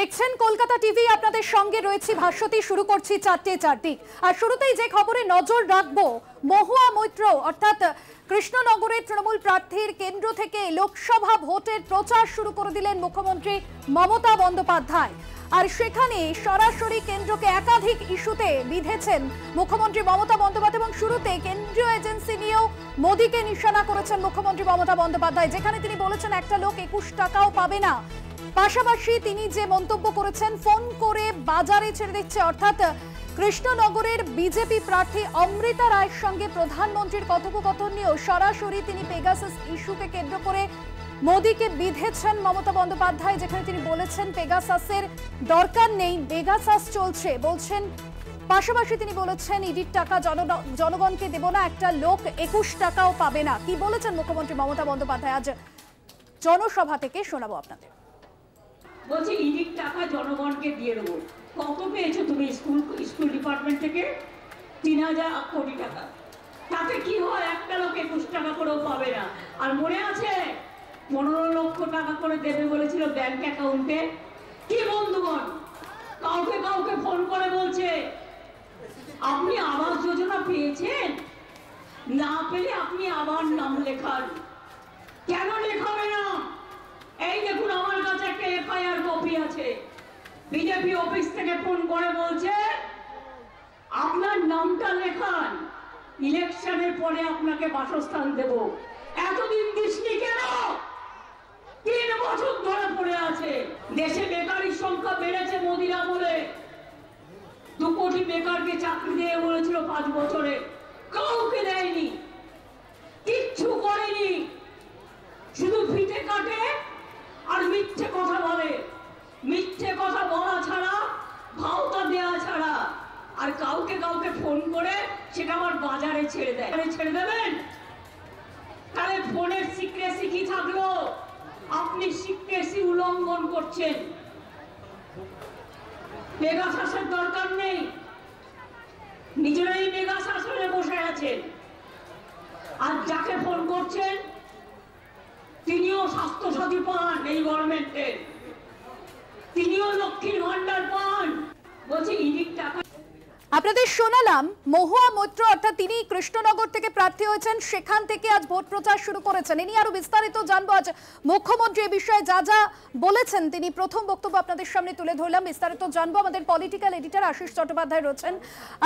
দেখছেন কলকাতা টিভি, আপনাদের সঙ্গে রয়েছে ভাস্বতী। শুরু করছি 4টে 4 দিক। আর শুরুতেই যে খবরে নজর রাখবো, মহুয়া মৈত্র অর্থাৎ কৃষ্ণনগরের তৃণমূল প্রার্থীর কেন্দ্র থেকে লোকসভা ভোটের প্রচার শুরু করে দিলেন মুখ্যমন্ত্রী মমতা বন্দ্যোপাধ্যায়। আর সেখানে সরাসরি কেন্দ্রকে একাধিক ইস্যুতে বিঁধেছেন মুখ্যমন্ত্রী মমতা বন্দ্যোপাধ্যায় এবং শুরুতে কেন্দ্রীয় এজেন্সি নিয়েও মোদীকে নিশানা করেছেন মুখ্যমন্ত্রী মমতা বন্দ্যোপাধ্যায়, যেখানে তিনি বলেছেন একটা লোক 21 টাকাও পাবে না। পাশাপাশি তিনি যে মন্তব্য করেছেন, ফোন করে বাজারে ছেড়ে দিচ্ছে, অর্থাৎ কৃষ্ণনগরের বিজেপি প্রার্থী অমৃতা রায়ের সঙ্গে প্রধানমন্ত্রীর কথোপকথন নিয়েও সরাসরি তিনি পেগাসাস ইস্যুকে কেন্দ্র করে মোদীকে বিঁধেছেন মমতা বন্দ্যোপাধ্যায়, যেখানে তিনি বলেছেন পেগাসাসের দরকার নেই, পেগাসাস চলছে বলছেন। পাশাপাশি তিনি বলেছেন ইডির টাকা জনগণকে দেব না, একটা লোক 21 টাকাও পাবে না। কি বলেছেন মুখ্যমন্ত্রী মমতা বন্দ্যোপাধ্যায় আজ জনসভা থেকে শোনাবো আপনাদের। বলছি ইডির টাকা জনগণকে দিয়ে দেবো। কত পেয়েছো তুমি স্কুল ডিপার্টমেন্ট থেকে? 3000 কোটি টাকা। তাতে কি হয়? একটা লোক 21 টাকা করেও পাবে না। আর মনে আছে 15 লক্ষ টাকা করে দেবে বলেছিল ব্যাংক অ্যাকাউন্টে। কি বন্ধুগণ, কাউকে কাউকে ফোন করে বলছে আপনি আবাস যোজনা পেয়েছেন, না পেলে আপনি আবার নাম লেখান। কেন লেখাবে না? এই দেখুন, আমার কাছে একটা এফআইআর কপি আছে। বিজেপি অফিস থেকে ফোন করে বলছে আপনার নামটা লেখান, ইলেকশনের পরে আপনাকে বাসস্থান দেব। এতদিন দিসনি কেন? 3 বছর ধরে পড়ে আছে। দেশে বেকারির সংখ্যা বেড়েছে মোদির আমলে। 2 কোটি বেকারকে চাকরি দিয়ে বলেছিল 5 বছরে, কাউকে দেয়নি, কিচ্ছু করেনি। শুধু ফিতে কাটে আর মিথ্যে কথা বলে। মিথ্যে কথা বলা ছাড়া, ভাওতা দেওয়া ছাড়া। আর কাউকে কাউকে ফোন করে সেটা আবার বাজারে ছেড়ে দেয়। ছেড়ে দেবেন? তাহলে ফোনের সিক্রেসি কি থাকলো? আপনি সিক্রেসি উল্লঙ্ঘন করছেন। পেগাসাসের দরকার নেই, নিজেরাই পেগাসাসে বসে আছেন। আর যাকে ফোন করছেন তিনিও স্বাস্থ্যসাথী পান, এই গভর্নমেন্টের তিনিও লক্ষ্মীর ভান্ডার পান। বলছে ইডির টাকা। আপনাদের শোনালাম মহুয়া মৈত্র, অর্থাৎ তিনি কৃষ্ণনগর থেকে প্রার্থী হয়েছেন, সেখান থেকে আজ ভোট প্রচার শুরু করেছেন। এ নিয়ে আরো বিস্তারিত জানবো আজ মুখ্যমন্ত্রী এ বিষয়ে যা যা বলেছেন। তিনি প্রথম বক্তব্য আপনাদের সামনে তুলে ধরলাম, বিস্তারিত জানবো। আমাদের পলিটিক্যাল এডিটর আশিস চট্টোপাধ্যায় রয়েছেন।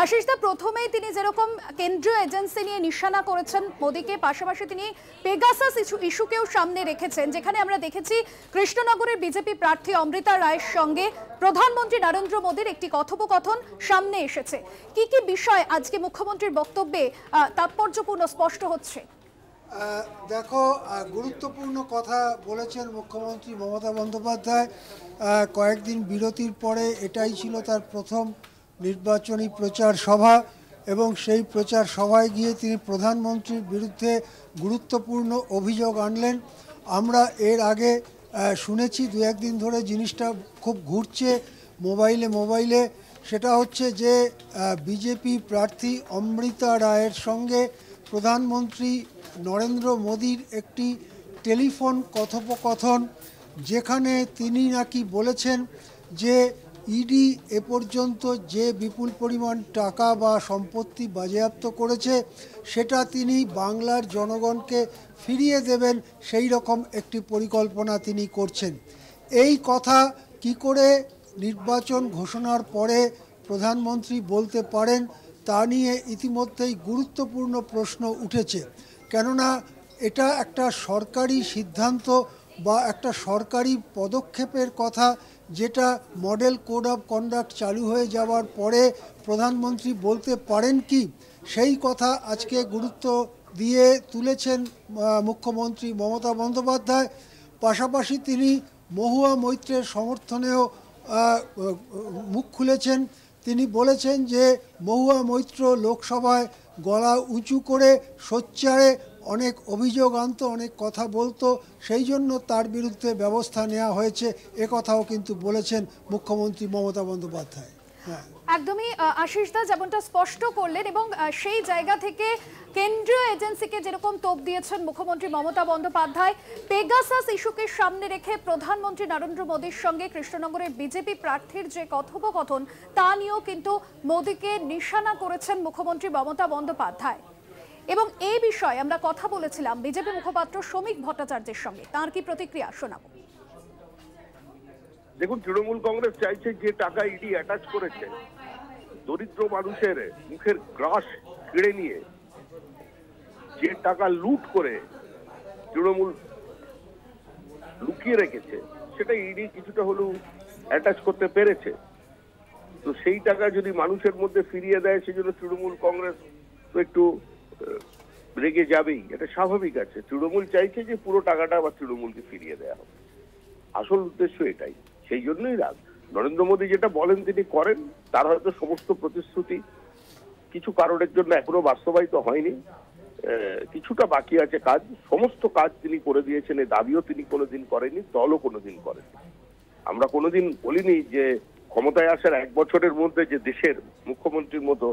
আশিস দা, প্রথমেই তিনি যেরকম কেন্দ্রীয় এজেন্সি নিয়ে নিশানা করেছেন মোদীকে, পাশাপাশি তিনি পেগাসাস ইস্যুকেও সামনে রেখেছেন, যেখানে আমরা দেখেছি কৃষ্ণনগরের বিজেপি প্রার্থী অমৃতা রায়ের সঙ্গে প্রধানমন্ত্রী নরেন্দ্র মোদীর একটি কথোপকথন সামনে এসেছে। কি কি বিষয় আজকে মুখ্যমন্ত্রীর বক্তব্যে তাৎপর্যপূর্ণ স্পষ্ট হচ্ছে? দেখো, গুরুত্বপূর্ণ কথা বলেছেন মুখ্যমন্ত্রী মমতা বন্দ্যোপাধ্যায়। কয়েকদিন বিরতির পরে এটাই ছিল তার প্রথম নির্বাচনী প্রচার সভা, এবং সেই প্রচার সভায় গিয়ে তিনি প্রধানমন্ত্রীর বিরুদ্ধে গুরুত্বপূর্ণ অভিযোগ আনলেন। আমরা এর আগে শুনেছি, 2-1 দিন ধরে জিনিসটা খুব ঘুরছে মোবাইলে। সেটা হচ্ছে যে বিজেপি প্রার্থী অমৃতা রায়ের সঙ্গে প্রধানমন্ত্রী নরেন্দ্র মোদীর একটি টেলিফোন কথোপকথন, যেখানে তিনি নাকি বলেছেন যে ইডি এ পর্যন্ত যে বিপুল পরিমাণ টাকা বা সম্পত্তি বাজেয়াপ্ত করেছে সেটা তিনি বাংলার জনগণকে ফিরিয়ে দেবেন, সেই রকম একটি পরিকল্পনা তিনি করছেন। এই কথা কি করে নির্বাচন ঘোষণার পরে প্রধানমন্ত্রী বলতে পারেন, তা নিয়ে ইতিমধ্যেই গুরুত্বপূর্ণ প্রশ্ন উঠেছে। কেননা এটা একটা সরকারি সিদ্ধান্ত বা একটা সরকারি পদক্ষেপের কথা, যেটা মডেল কোড অফ কন্ডাক্ট চালু হয়ে যাওয়ার পরে প্রধানমন্ত্রী বলতে পারেন কি, সেই কথা আজকে গুরুত্ব দিয়ে তুলেছেন মুখ্যমন্ত্রী মমতা বন্দ্যোপাধ্যায়। পাশাপাশি তিনি মহুয়া মৈত্রের সমর্থনেও মুখ খুলেছেন। তিনি বলেছেন যে মহুয়া মৈত্র লোকসভায় গলা উঁচু করে সোচ্চারে অনেক অভিযোগ আনতো, অনেক কথা বলতো, সেই জন্য তার বিরুদ্ধে ব্যবস্থা নেওয়া হয়েছে, কথাও কিন্তু বলেছেন মুখ্যমন্ত্রী মমতা বন্দ্যোপাধ্যায়। একদমই আশিস দা যেমনটা স্পষ্ট করলেন এবং সেই জায়গা থেকে কেন্দ্রীয় এজেন্সিকে যেরকম তোপ দিয়েছেন মুখ্যমন্ত্রী মমতা বন্দ্যোপাধ্যায়, পেগাসাস ইস্যুকে সামনে রেখে প্রধানমন্ত্রী নরেন্দ্র মোদীর সঙ্গে কৃষ্ণনগরের বিজেপি প্রার্থীর যে কথোপকথন তা নিয়েও কিন্তু মোদীকে নিশানা করেছেন মুখ্যমন্ত্রী মমতা বন্দ্যোপাধ্যায়। এবং এই বিষয়ে আমরা কথা বলেছিলাম বিজেপি মুখপাত্র শ্রমিক ভট্টাচার্যের সঙ্গে, তার কি প্রতিক্রিয়া শোনাবো। দেখুন, তৃণমূল কংগ্রেস চাইছে যে টাকা ইডি অ্যাটাচ করেছে দরিদ্র মানুষের মুখের গ্রাস কেড়ে নিয়ে যে টাকা লুট করে তৃণমূল লুকিয়ে রেখেছে সেটা ইডি কিছুটা হলেও অ্যাটাচ করতে পেরেছে। তো সেই টাকা যদি মানুষের মধ্যে ফিরিয়ে দেয় সেজন্য তৃণমূল কংগ্রেস তো একটু রেগে যাবেই, এটা স্বাভাবিক আছে। তৃণমূল চাইছে যে পুরো টাকাটা আবার তৃণমূলকে ফিরিয়ে দেওয়া হবে, আসল উদ্দেশ্য এটাই। সেই জন্যই রাগ। নরেন্দ্র মোদী যেটা বলেন তিনি করেন, তার হয়তো সমস্ত প্রতিশ্রুতি কিছু কারণের জন্য এখনো বাস্তবায়িত হয়নি, কিছুটা বাকি আছে কাজ। সমস্ত কাজ তিনি করে দিয়েছেন, এই দাবিও তিনি কোনোদিন করেনি, দলও কোনোদিন করেনি। আমরা কোনোদিন বলিনি যে ক্ষমতায় আসার 1 বছরের মধ্যে যে দেশের মুখ্যমন্ত্রীর মতো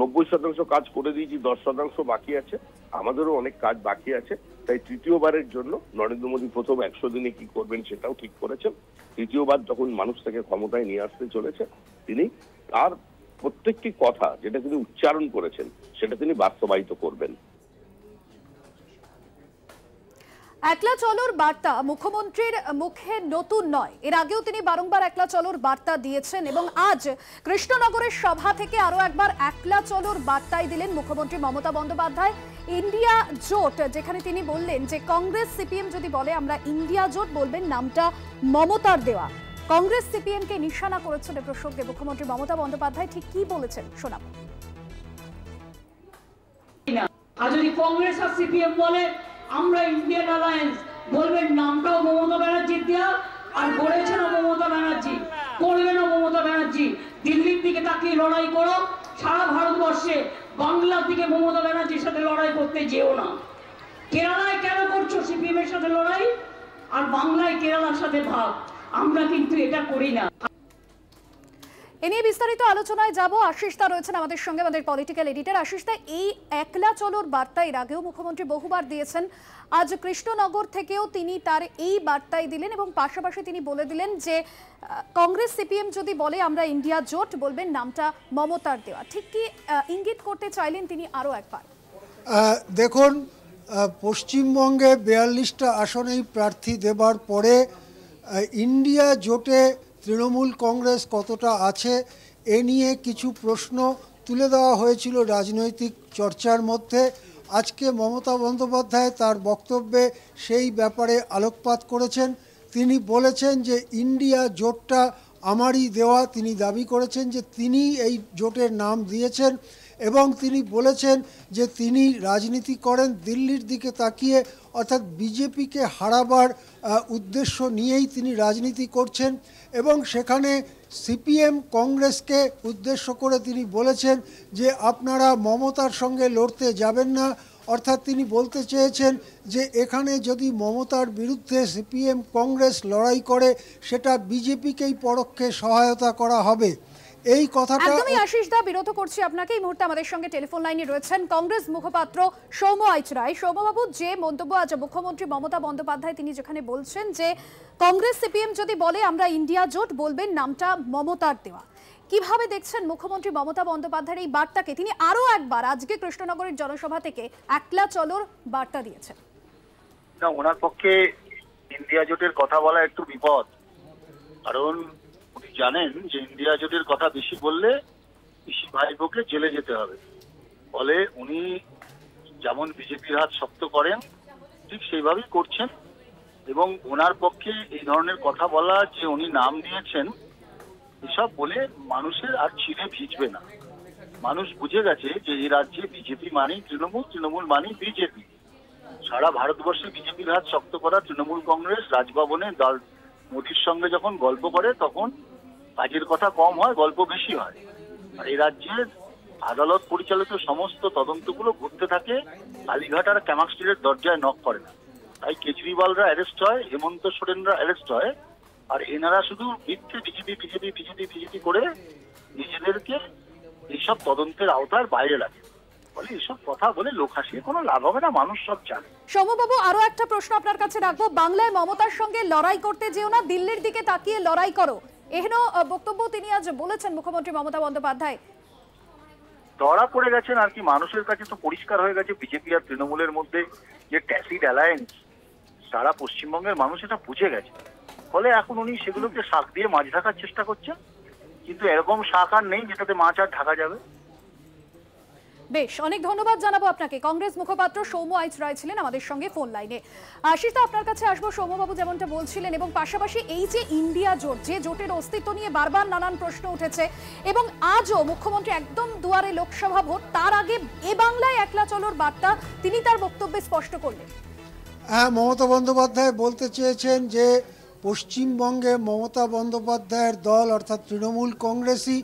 90% কাজ করে দিয়েছি, 10% বাকি আছে। আমাদেরও অনেক কাজ বাকি আছে। তাই তৃতীয়বারের জন্য নরেন্দ্র মোদী প্রথম 100 দিনে কি করবেন সেটাও ঠিক করেছেন। তৃতীয়বার যখন মানুষ থেকে ক্ষমতায় নিয়ে আসতে চলেছে, তিনি তার প্রত্যেকটি কথা যেটা তিনি উচ্চারণ করেছেন সেটা তিনি বাস্তবায়িত করবেন। একলা চলোর বার্তা মুখ্যমন্ত্রীর মুখে নতুন নয়, এর আগেও তিনি বারংবার একলা চলোর বার্তা দিয়েছেন এবং আজ কৃষ্ণনগরের সভা থেকে আরো একবার একলা চলোর বার্তাই দিলেন মুখ্যমন্ত্রী মমতা বন্দ্যোপাধ্যায়। ইন্ডিয়া জোট, যেখানে তিনি বললেন যে কংগ্রেস সিপিএম যদি বলে আমরা ইন্ডিয়া জোট বলবেন নামটা মমতার দেওয়া। কংগ্রেস সিপিএম কে নিশানা করেছেন এ প্রসঙ্গে মুখ্যমন্ত্রী মমতা বন্দ্যোপাধ্যায় ঠিক কি বলেছেন শোনাবো। আর যদি কংগ্রেস আর সিপিএম বলে আমরা ইন্ডিয়ান অ্যালায়েন্স বলবেন নামটাও মমতা ব্যানার্জির দেওয়া, আর বলেছেনও মমতা ব্যানার্জি, করবেনও মমতা ব্যানার্জি। দিল্লির দিকে তাকিয়ে লড়াই করো, সারা ভারতবর্ষে বাংলার দিকে মমতা ব্যানার্জির সাথে লড়াই করতে যেও না। কেরালায় কেন করছো সিপিএম এর সাথে লড়াই, আর বাংলায় কেরালার সাথে ভাগ? আমরা কিন্তু এটা করি না। এ নিয়ে বিস্তারিত আলোচনায় যাব। আশিস দা রয়েছেন আমাদের সঙ্গে, আমাদের পলিটিক্যাল এডিটর। আশিস দা, এই একলা চলোর বার্তা এর আগেও মুখ্যমন্ত্রী বহুবার দিয়েছেন, আজ কৃষ্ণনগর থেকেও তিনি তার এই বার্তাই দিলেন এবং পাশাপাশি তিনি বলে দিলেন যে কংগ্রেস সিপিএম যদি বলে আমরা ইন্ডিয়া জোট বলবেন নামটা মমতার দেওয়া। ঠিক কি ইঙ্গিত করতে চাইলেন তিনি আরো একবার? দেখুন, পশ্চিমবঙ্গে 42টা আসনেই প্রার্থী দেবার পরে ইন্ডিয়া জোটে তৃণমূল কংগ্রেস কতটা আছে এ নিয়ে কিছু প্রশ্ন তুলে দেওয়া হয়েছিল রাজনৈতিক চর্চার মধ্যে। আজকে মমতা বন্দ্যোপাধ্যায় তার বক্তব্যে সেই ব্যাপারে আলোকপাত করেছেন। তিনি বলেছেন যে ইন্ডিয়া জোটটা আমারই দেওয়া। তিনি দাবি করেছেন যে তিনি এই জোটের নাম দিয়েছেন এবং তিনি বলেছেন যে তিনি রাজনীতি করেন দিল্লির দিকে তাকিয়ে, অর্থাৎ বিজেপিকে হারাবার উদ্দেশ্য নিয়েই তিনি রাজনীতি করছেন এবং সেখানে সিপিএম কংগ্রেসকে উদ্দেশ্য করে তিনি বলেছেন যে আপনারা মমতার সঙ্গে লড়তে যাবেন না। অর্থাৎ তিনি বলতে চেয়েছেন যে এখানে যদি মমতার বিরুদ্ধে সিপিএম কংগ্রেস লড়াই করে সেটা বিজেপিকেই পরোক্ষে সহায়তা করা হবে। এই কথাটা একদমই আশিস দা, বিরত করছি আপনাকে। এই মুহূর্তে আমাদের সঙ্গে টেলিফোন লাইনে রয়েছেন কংগ্রেস মুখপাত্র সৌম আইচরায়। সৌমবাবু, যে মন্তব্য আজ মুখ্যমন্ত্রী মমতা বন্দ্যোপাধ্যায় তিনি যেখানে বলছেন যে কংগ্রেস সিপিএম যদি বলে আমরা ইন্ডিয়া জোট বলবেন নামটা মমতার দেওয়া, কিভাবে দেখছেন মুখ্যমন্ত্রী মমতা বন্দ্যোপাধ্যায়ের এই বার্তাকে? তিনি আরো একবার আজকে কৃষ্ণনগরের জনসভা থেকে একলা চলোর বার্তা দিয়েছেন। না, ওনার পক্ষে ইন্ডিয়া জোটের কথা বলা একটু বিপদ, কারণ উনি জানেন যে ইন্ডিয়া জোটের কথা বেশি বললে পিসি ভাইপোকে জেলে যেতে হবে। ফলে উনি যেমন বিজেপির হাত শক্ত করেন ঠিক সেইভাবেই করছেন এবং ওনার পক্ষে এই ধরনের কথা বলা যে উনি নাম দিয়েছেন এসব বলে মানুষের আর ছিঁড়ে ভিজবে না। মানুষ বুঝে গেছে যে এই রাজ্যে বিজেপি মানেই তৃণমূল, তৃণমূল মানেই বিজেপি। সারা ভারতবর্ষে বিজেপির হাত শক্ত করা তৃণমূল কংগ্রেস রাজভবনে মোদীর সঙ্গে যখন গল্প করে তখন কাজের কথা কম হয়, গল্প বেশি হয়। আর এই রাজ্যের আদালত পরিচালিত সমস্ত তদন্তগুলো ঘুরতে থাকে, কালীঘাট আর ক্যামাক স্ট্রিটের দরজায় নক করে না। তাই কেজরিওয়ালরা অ্যারেস্ট হয়, হেমন্ত সোরেনরা অ্যারেস্ট হয়, আর এনারা শুধু মিথ্যে বিজেপি বিজেপি বিজেপি বিজেপি করে নিজেদেরকে এইসব তদন্তের আওতার বাইরে রাখে। বলে এসব কথা বলে লোক হাসিয়ে কোনো লাভ হবে না, মানুষ সব জানে। সৌম্যবাবু, আরো একটা প্রশ্ন আপনার কাছে রাখবো। বাংলায় মমতার সঙ্গে লড়াই করতে যেও না, দিল্লির দিকে তাকিয়ে লড়াই করো, এহেন বক্তব্য তিনি আজ বলেছেন মুখ্যমন্ত্রী মমতা বন্দ্যোপাধ্যায়। ধরা পড়ে গেছেন আর কি, মানুষের কাছে তো পরিষ্কার হয়ে গেছে বিজেপি আর তৃণমূলের মধ্যে যে ট্যাসিড অ্যালায়েন্স, সারা পশ্চিমবঙ্গের মানুষ এটা বুঝে গেছে। ফলে এখন উনি সেগুলোকে শাক দিয়ে মাছ ঢাকার চেষ্টা করছেন, কিন্তু এরকম শাক আর নেই যেটাতে মাছ আর ঢাকা যাবে। বেশ, অনেক ধন্যবাদ জানাবো আপনাকে। কংগ্রেস মুখপাত্র সৌম্য আইচ রায় ছিলেন আমাদের সঙ্গে ফোন লাইনে। আশিস দা, আপনার কাছে আসবো। সৌম্যবাবু যেমনটা বলছিলেন, এবং পাশাপাশি এই যে ইন্ডিয়া জোট, যে জোটের অস্তিত্ব নিয়ে বারবার নানান প্রশ্ন উঠেছে, এবং আজও মুখ্যমন্ত্রী একদম দুয়ারে লোকসভা ভোট, তার আগে এ বাংলায় একলা চলোর বার্তা তিনি তার বক্তব্যে স্পষ্ট করলেন। হ্যাঁ, মমতা বন্দ্যোপাধ্যায় বলতে চেয়েছেন যে পশ্চিমবঙ্গে মমতা বন্দ্যোপাধ্যায়ের দল অর্থাৎ তৃণমূল কংগ্রেসই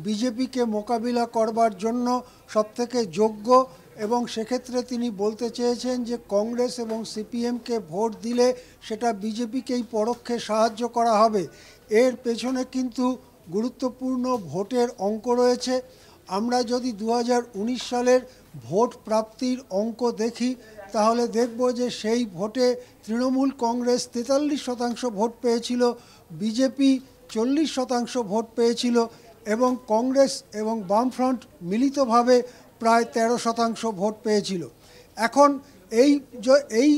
বিজেপিকে মোকাবিলা করবার জন্য সবথেকে যোগ্য, এবং সেক্ষেত্রে তিনি বলতে চেয়েছেন যে কংগ্রেস এবং সিপিএমকে ভোট দিলে সেটা বিজেপিকেই পরোক্ষে সাহায্য করা হবে। এর পেছনে কিন্তু গুরুত্বপূর্ণ ভোটের অঙ্ক রয়েছে। আমরা যদি 2019 সালের ভোট প্রাপ্তির অঙ্ক দেখি তাহলে দেখব যে সেই ভোটে তৃণমূল কংগ্রেস 43% ভোট পেয়েছিল, বিজেপি 40% ভোট পেয়েছিল, এবং কংগ্রেস এবং বামফ্রন্ট মিলিতভাবে প্রায় 13% ভোট পেয়েছিল। এখন এই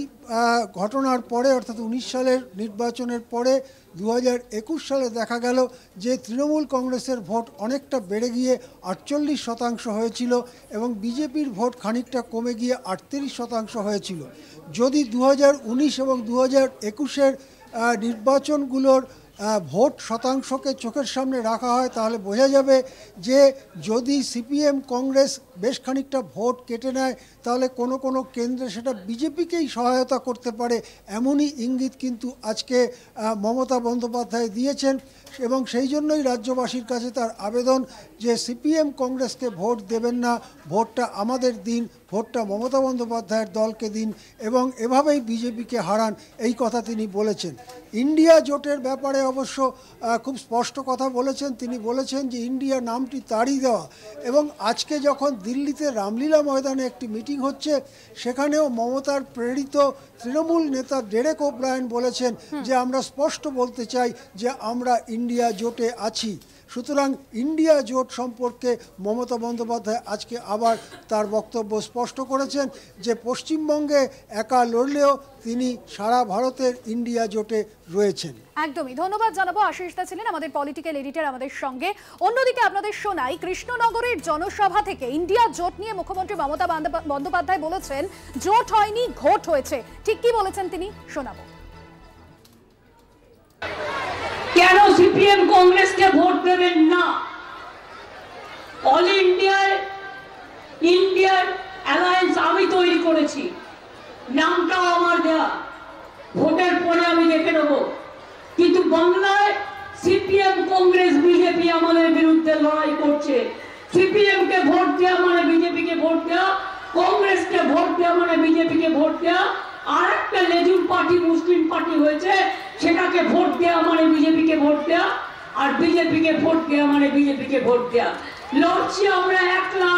ঘটনার পরে অর্থাৎ 19 সালের নির্বাচনের পরে 2021 সালে দেখা গেল যে তৃণমূল কংগ্রেসের ভোট অনেকটা বেড়ে গিয়ে 48% হয়েছিল, এবং বিজেপির ভোট খানিকটা কমে গিয়ে 38% হয়েছিল। যদি 2019 এবং 2021-এর নির্বাচনগুলোর ভোট শতাংশকে চোখের সামনে রাখা হয় তাহলে বোঝা যাবে যে যদি সিপিএম কংগ্রেস বেশ খানিকটা ভোট কেটে নেয় তাহলে কোনো কোনো কেন্দ্রে সেটা বিজেপিকেই সহায়তা করতে পারে, এমনই ইঙ্গিত কিন্তু আজকে মমতা বন্দ্যোপাধ্যায় দিয়েছেন। এবং সেই জন্যই রাজ্যবাসীর কাছে তার আবেদন যে সিপিএম কংগ্রেসকে ভোট দেবেন না, ভোটটা আমাদের দিন, ভোটটা মমতা বন্দ্যোপাধ্যায়ের দলকে দিন, এবং এভাবেই বিজেপিকে হারান, এই কথা তিনি বলেছেন। ইন্ডিয়া জোটের ব্যাপারে অবশ্য খুব স্পষ্ট কথা বলেছেন। তিনি বলেছেন যে ইন্ডিয়া নামটি তারই দেওয়া, এবং আজকে যখন দিল্লিতে রামলীলা ময়দানে একটি মিটিং হচ্ছে সেখানেও মমতার প্রেরিত তৃণমূল নেতা ডেরেক ওব্রায়েন বলেছেন যে আমরা স্পষ্ট বলতে চাই যে আমরা ইন্ডিয়া জোটে আছি। সুতরাং ইন্ডিয়া জোট সম্পর্কে মমতা বন্দ্যোপাধ্যায় আজকে আবার তার বক্তব্য স্পষ্ট করেছেন যে পশ্চিমবঙ্গে একা লড়লেও তিনি সারা ভারতের ইন্ডিয়া জোটে রয়েছেন। একদমই ধন্যবাদ জানাবো। আশিস দা ছিলেন আমাদের পলিটিক্যাল এডিটর আমাদের সঙ্গে। অন্যদিকে আপনাদের শোনাই, কৃষ্ণনগরের জনসভা থেকে ইন্ডিয়া জোট নিয়ে মুখ্যমন্ত্রী মমতা বন্দ্যোপাধ্যায় বলেছেন জোট হয়নি, ঘোট হয়েছে। ঠিক কি বলেছেন তিনি, শোনাবো। কেন সিপিএম কংগ্রেসকে ভোট দেবেন না? অল ইন্ডিয়ার অ্যালায়েন্স আমি তৈরি করেছি, নামটাও আমার দেয়া, ভোটের পরে আমি দেখে নেব। কিন্তু বাংলায় সিপিএম কংগ্রেস বিজেপি আমাদের বিরুদ্ধে লড়াই করছে। সিপিএম কে ভোট দেওয়া মানে বিজেপিকে ভোট দেওয়া, কংগ্রেসকে ভোট দেওয়া মানে বিজেপিকে ভোট দেওয়া, আর একটা লেজুর পার্টি মুসলিম পার্টি হয়েছে, সেটাকে ভোট দেওয়া মানে বিজেপিকে ভোট দেওয়া, আর বিজেপিকে ভোট দেওয়া মানে বিজেপিকে ভোট দেওয়া। লড়ছি আমরা একলা।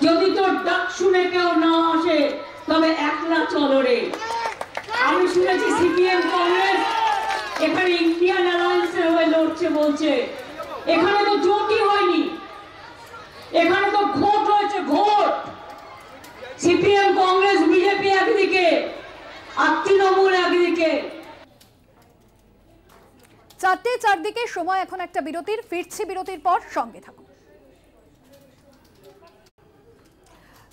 যদি তোর ডাক শুনে কেউ না আসে তবে একলা চলো রে। আমি শুনেছি সিপিএম কংগ্রেস এখানে ইন্ডিয়ান অ্যালায়েন্সের হয়ে লড়ছে বলছে। এখানে তো জোটই হয়নি, এখানে তো ভোট হয়েছে, ভোট। সিপিএম কংগ্রেস বিজেপি একদিকে আর তৃণমূল একদিকে। চারদিকে সময় এখন একটা বিরতির। ফিরছি বিরতির পর, সঙ্গে থাকুন।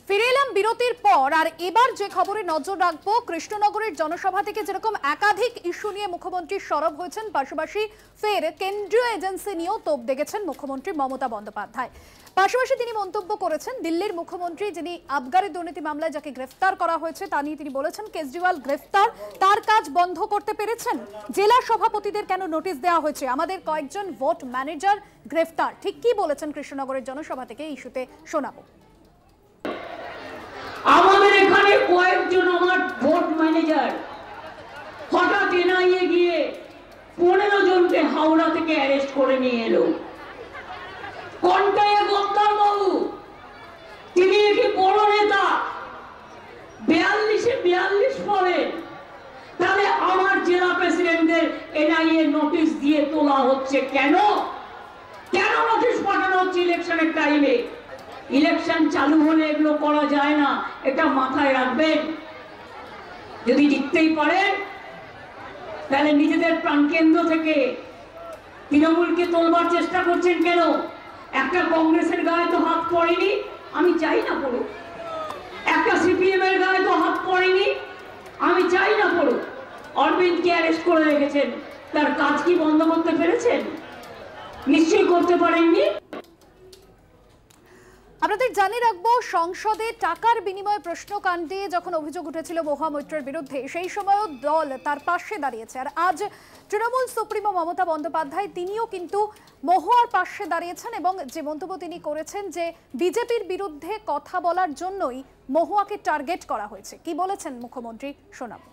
ফিরে এলাম বিরতির পর। আর এবার যে খবরে নজর রাখবো, কৃষ্ণনগরের জনসভা থেকে যেরকম একাধিক ইস্যু নিয়ে মুখ্যমন্ত্রী সরব হয়েছেন, পাশাপাশি ফের কেন্দ্রীয় এজেন্সি নিয়েও তোপ দেখেছেন মুখ্যমন্ত্রী মমতা বন্দ্যোপাধ্যায়। পাশাপাশি তিনি মন্তব্য করেছেন দিল্লির মুখ্যমন্ত্রী যিনি আবগারি দুর্নীতি মামলায় যাকে গ্রেফতার করা হয়েছে তা নিয়ে তিনি বলেছেন কেজরিওয়াল গ্রেফতার, তার কাজ বন্ধ করতে পেরেছেন। জেলা সভাপতিদের কেন নোটিশ দেওয়া হয়েছে, আমাদের কয়েকজন ভোট ম্যানেজার গ্রেফতার। ঠিক কি বলেছেন কৃষ্ণনগরের জনসভা থেকে, ইস্যুতে শোনাবো। আমাদের এখানে কয়েকজন আমার ভোট ম্যানেজার হঠাৎ এনআইএ গিয়ে 15 জনকে হাওড়া থেকে অ্যারেস্ট করে নিয়ে এলো। হচ্ছে কেন? কেন নোটিশ পাঠানো হচ্ছে ইলেকশনের টাইমে? ইলেকশন চালু হলে এগুলো করা যায় না, এটা মাথায় রাখবেন। যদি জিততেই পারেন তাহলে নিজেদের প্রাণকেন্দ্র থেকে তৃণমূলকে তোলবার চেষ্টা করছেন কেন? একটা কংগ্রেসের গায়ে তো হাত পড়েনি, আমি চাই না পড়ুক। একটা সিপিএম এর গায়ে তো হাত পড়েনি, আমি চাই না পড়ুক। অরবিন্দকে অ্যারেস্ট করে রেখেছেন, তার কাজ কি বন্ধ করতে পেরেছেন? নিশ্চয়ই করতে পারেননি। আপনাদের জানিয়ে রাখবো, সংসদে টাকার বিনিময়ে প্রশ্নকাণ্ডে যখন অভিযোগ উঠেছিল মহুয়া মৈত্রের বিরুদ্ধে, সেই সময়ও দল তার পাশে দাঁড়িয়েছে। আর আজ তৃণমূল সুপ্রিমো মমতা বন্দ্যোপাধ্যায় তিনিও কিন্তু মহুয়ার পাশে দাঁড়িয়েছেন এবং যে মন্তব্য তিনি করেছেন যে বিজেপির বিরুদ্ধে কথা বলার জন্যই মহুয়াকে টার্গেট করা হয়েছে। কি বলেছেন মুখ্যমন্ত্রী শোনাবো।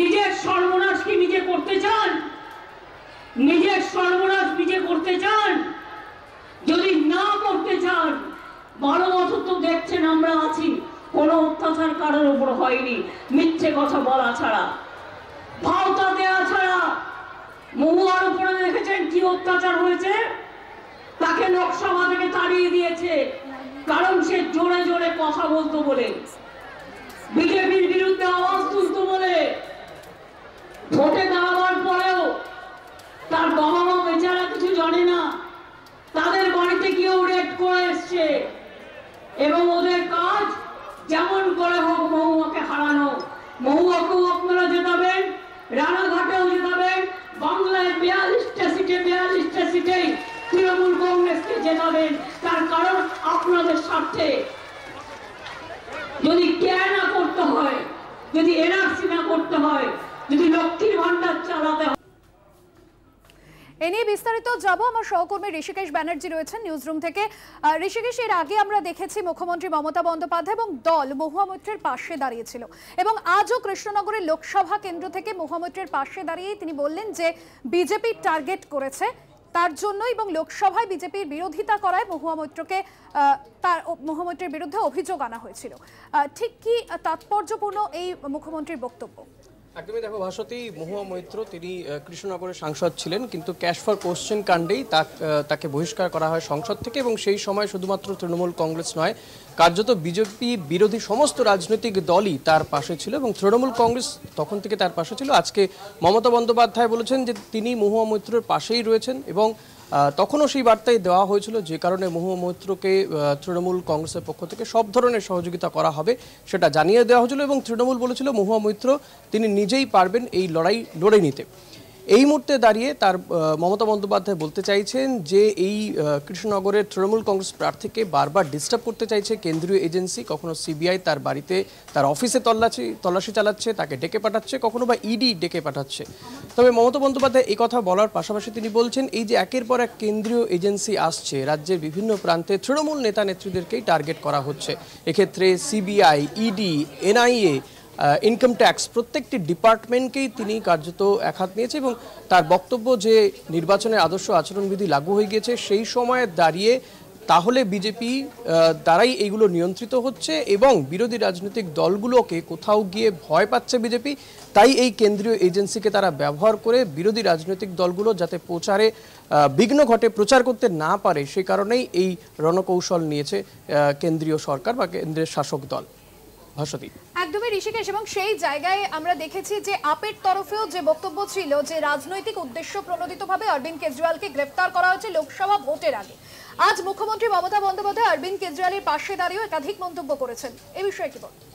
নিজের সর্বনাশ কি নিজে করতে চান? নিজের সর্বনাশ নিজে করতে চান? যদি না করতে চান, 12 বছর তো দেখছেন আমরা আছি, কোনো অত্যাচার কারোর উপর হয়নি, মিথ্যে কথা বলা ছাড়া, ভাওতা দেওয়া ছাড়া। মহুয়ার উপরে দেখেছেন কি অত্যাচার হয়েছে? তাকে লোকসভা থেকে তাড়িয়ে দিয়েছে, কারণ সে জোরে জোরে কথা বলতো বলে, বিজেপির বিরুদ্ধে আওয়াজ তুলতো বলে। ভোটে দাঁড়াবার পরেও তার বাবা মা বেচারা কিছু জানে না, তাদের বাড়িতে গিয়েও রেড করে এসছে এবং ওদের কাজ যেমন করে হোক মহুয়াকে হারানো। মহুয়াকেও আপনারা জেতাবেন, রানাঘাটেও জেতাবেন, বাংলায় 42টা সিটেই তৃণমূল কংগ্রেসকে জেতাবেন। তার কারণ আপনাদের স্বার্থে। যদি কেয়ার না করতে হয়, যদি এনআরসি না করতে হয়, যদি লক্ষ্মীর ভান্ডার চালাতে হয়। এ নিয়ে বিস্তারিত যাব, আমার সহকর্মী ঋষিকেশ ব্যানার্জি রয়েছেন নিউজ রুম থেকে। ঋষিকেশ, এর আগে আমরা দেখেছি মুখ্যমন্ত্রী মমতা বন্দ্যোপাধ্যায় এবং দল মহুয়া মৈত্রের পাশে দাঁড়িয়েছিল এবং আজও কৃষ্ণনগরের লোকসভা কেন্দ্র থেকে মহুয়া মৈত্রের পাশে দাঁড়িয়ে তিনি বললেন যে বিজেপি টার্গেট করেছে তার জন্য এবং লোকসভায় বিজেপির বিরোধিতা করায় মহুয়া মৈত্রের বিরুদ্ধে অভিযোগ আনা হয়েছিল। ঠিক কি তাৎপর্যপূর্ণ এই মুখ্যমন্ত্রীর বক্তব্য? একদমই দেখো ভাস্বতী, মহুয়া মৈত্র তিনি কৃষ্ণনগরের সাংসদ ছিলেন, কিন্তু ক্যাশ ফর কোশ্চেন কাণ্ডেই তাকে বহিষ্কার করা হয় সংসদ থেকে এবং সেই সময় শুধুমাত্র তৃণমূল কংগ্রেস নয়, কার্যত বিজেপি বিরোধী সমস্ত রাজনৈতিক দলই তার পাশে ছিল এবং তৃণমূল কংগ্রেস তখন থেকে তার পাশে ছিল। আজকে মমতা বন্দ্যোপাধ্যায় বলেছেন যে তিনি মহুয়া মৈত্রের পাশেই রয়েছেন এবং তখনও সেই বার্তাই দেওয়া হয়েছিল যে কারণে মহুয়া মৈত্রকে তৃণমূল কংগ্রেসের পক্ষ থেকে সব ধরনের সহযোগিতা করা হবে সেটা জানিয়ে দেওয়া হয়েছিল এবং তৃণমূল বলেছিল মহুয়া মৈত্র তিনি নিজেই পারবেন এই লড়াই লড়ে নিতে। এই মুহূর্তে দাঁড়িয়ে তার মমতা বন্দ্যোপাধ্যায় বলতে চাইছেন যে এই কৃষ্ণনগরের তৃণমূল কংগ্রেস প্রার্থীকে বারবার ডিস্টার্ব করতে চাইছে কেন্দ্রীয় এজেন্সি, কখনো সিবিআই তার বাড়িতে তার অফিসে তল্লাশি চালাচ্ছে, তাকে ডেকে পাঠাচ্ছে, কখনো বা ইডি ডেকে পাঠাচ্ছে। তবে মমতা বন্দ্যোপাধ্যায় এই কথা বলার পাশাপাশি তিনি বলছেন এই যে একের পর এক কেন্দ্রীয় এজেন্সি আসছে, রাজ্যের বিভিন্ন প্রান্তে তৃণমূল নেতা নেত্রীদেরকেই টার্গেট করা হচ্ছে। এক্ষেত্রে CBI, ED, NIA, income tax প্রত্যেকটি ডিপার্টমেন্টকেই তিনি কার্যত একহাত নিয়েছে এবং তার বক্তব্য যে নির্বাচনের আদর্শ আচরণবিধি লাগু হয়ে গিয়েছে সেই সময়ে দাঁড়িয়ে তাহলে বিজেপি দ্বারাই এইগুলো নিয়ন্ত্রিত হচ্ছে এবং বিরোধী রাজনৈতিক দলগুলোকে কোথাও গিয়ে ভয় পাচ্ছে বিজেপি, তাই এই কেন্দ্রীয় এজেন্সিকে তারা ব্যবহার করে বিরোধী রাজনৈতিক দলগুলো যাতে প্রচারে বিঘ্ন ঘটে, প্রচার করতে না পারে, সেই কারণেই এই রণকৌশল নিয়েছে কেন্দ্রীয় সরকার বা কেন্দ্রের শাসক দল। একদমই ঋষিকেশ, এবং সেই জায়গায় আমরা দেখেছি যে আপের তরফেও যে বক্তব্য ছিল যে রাজনৈতিক উদ্দেশ্য প্রণোদিতভাবে অরবিন্দ কেজরিওয়ালকে গ্রেফতার করা হয়েছে লোকসভা ভোটের আগে। আজ মুখ্যমন্ত্রী মমতা বন্দ্যোপাধ্যায় অরবিন্দ কেজরিওয়ালের পাশে দাঁড়িয়েও একাধিক মন্তব্য করেছেন, এই বিষয়ে কি বলবেন?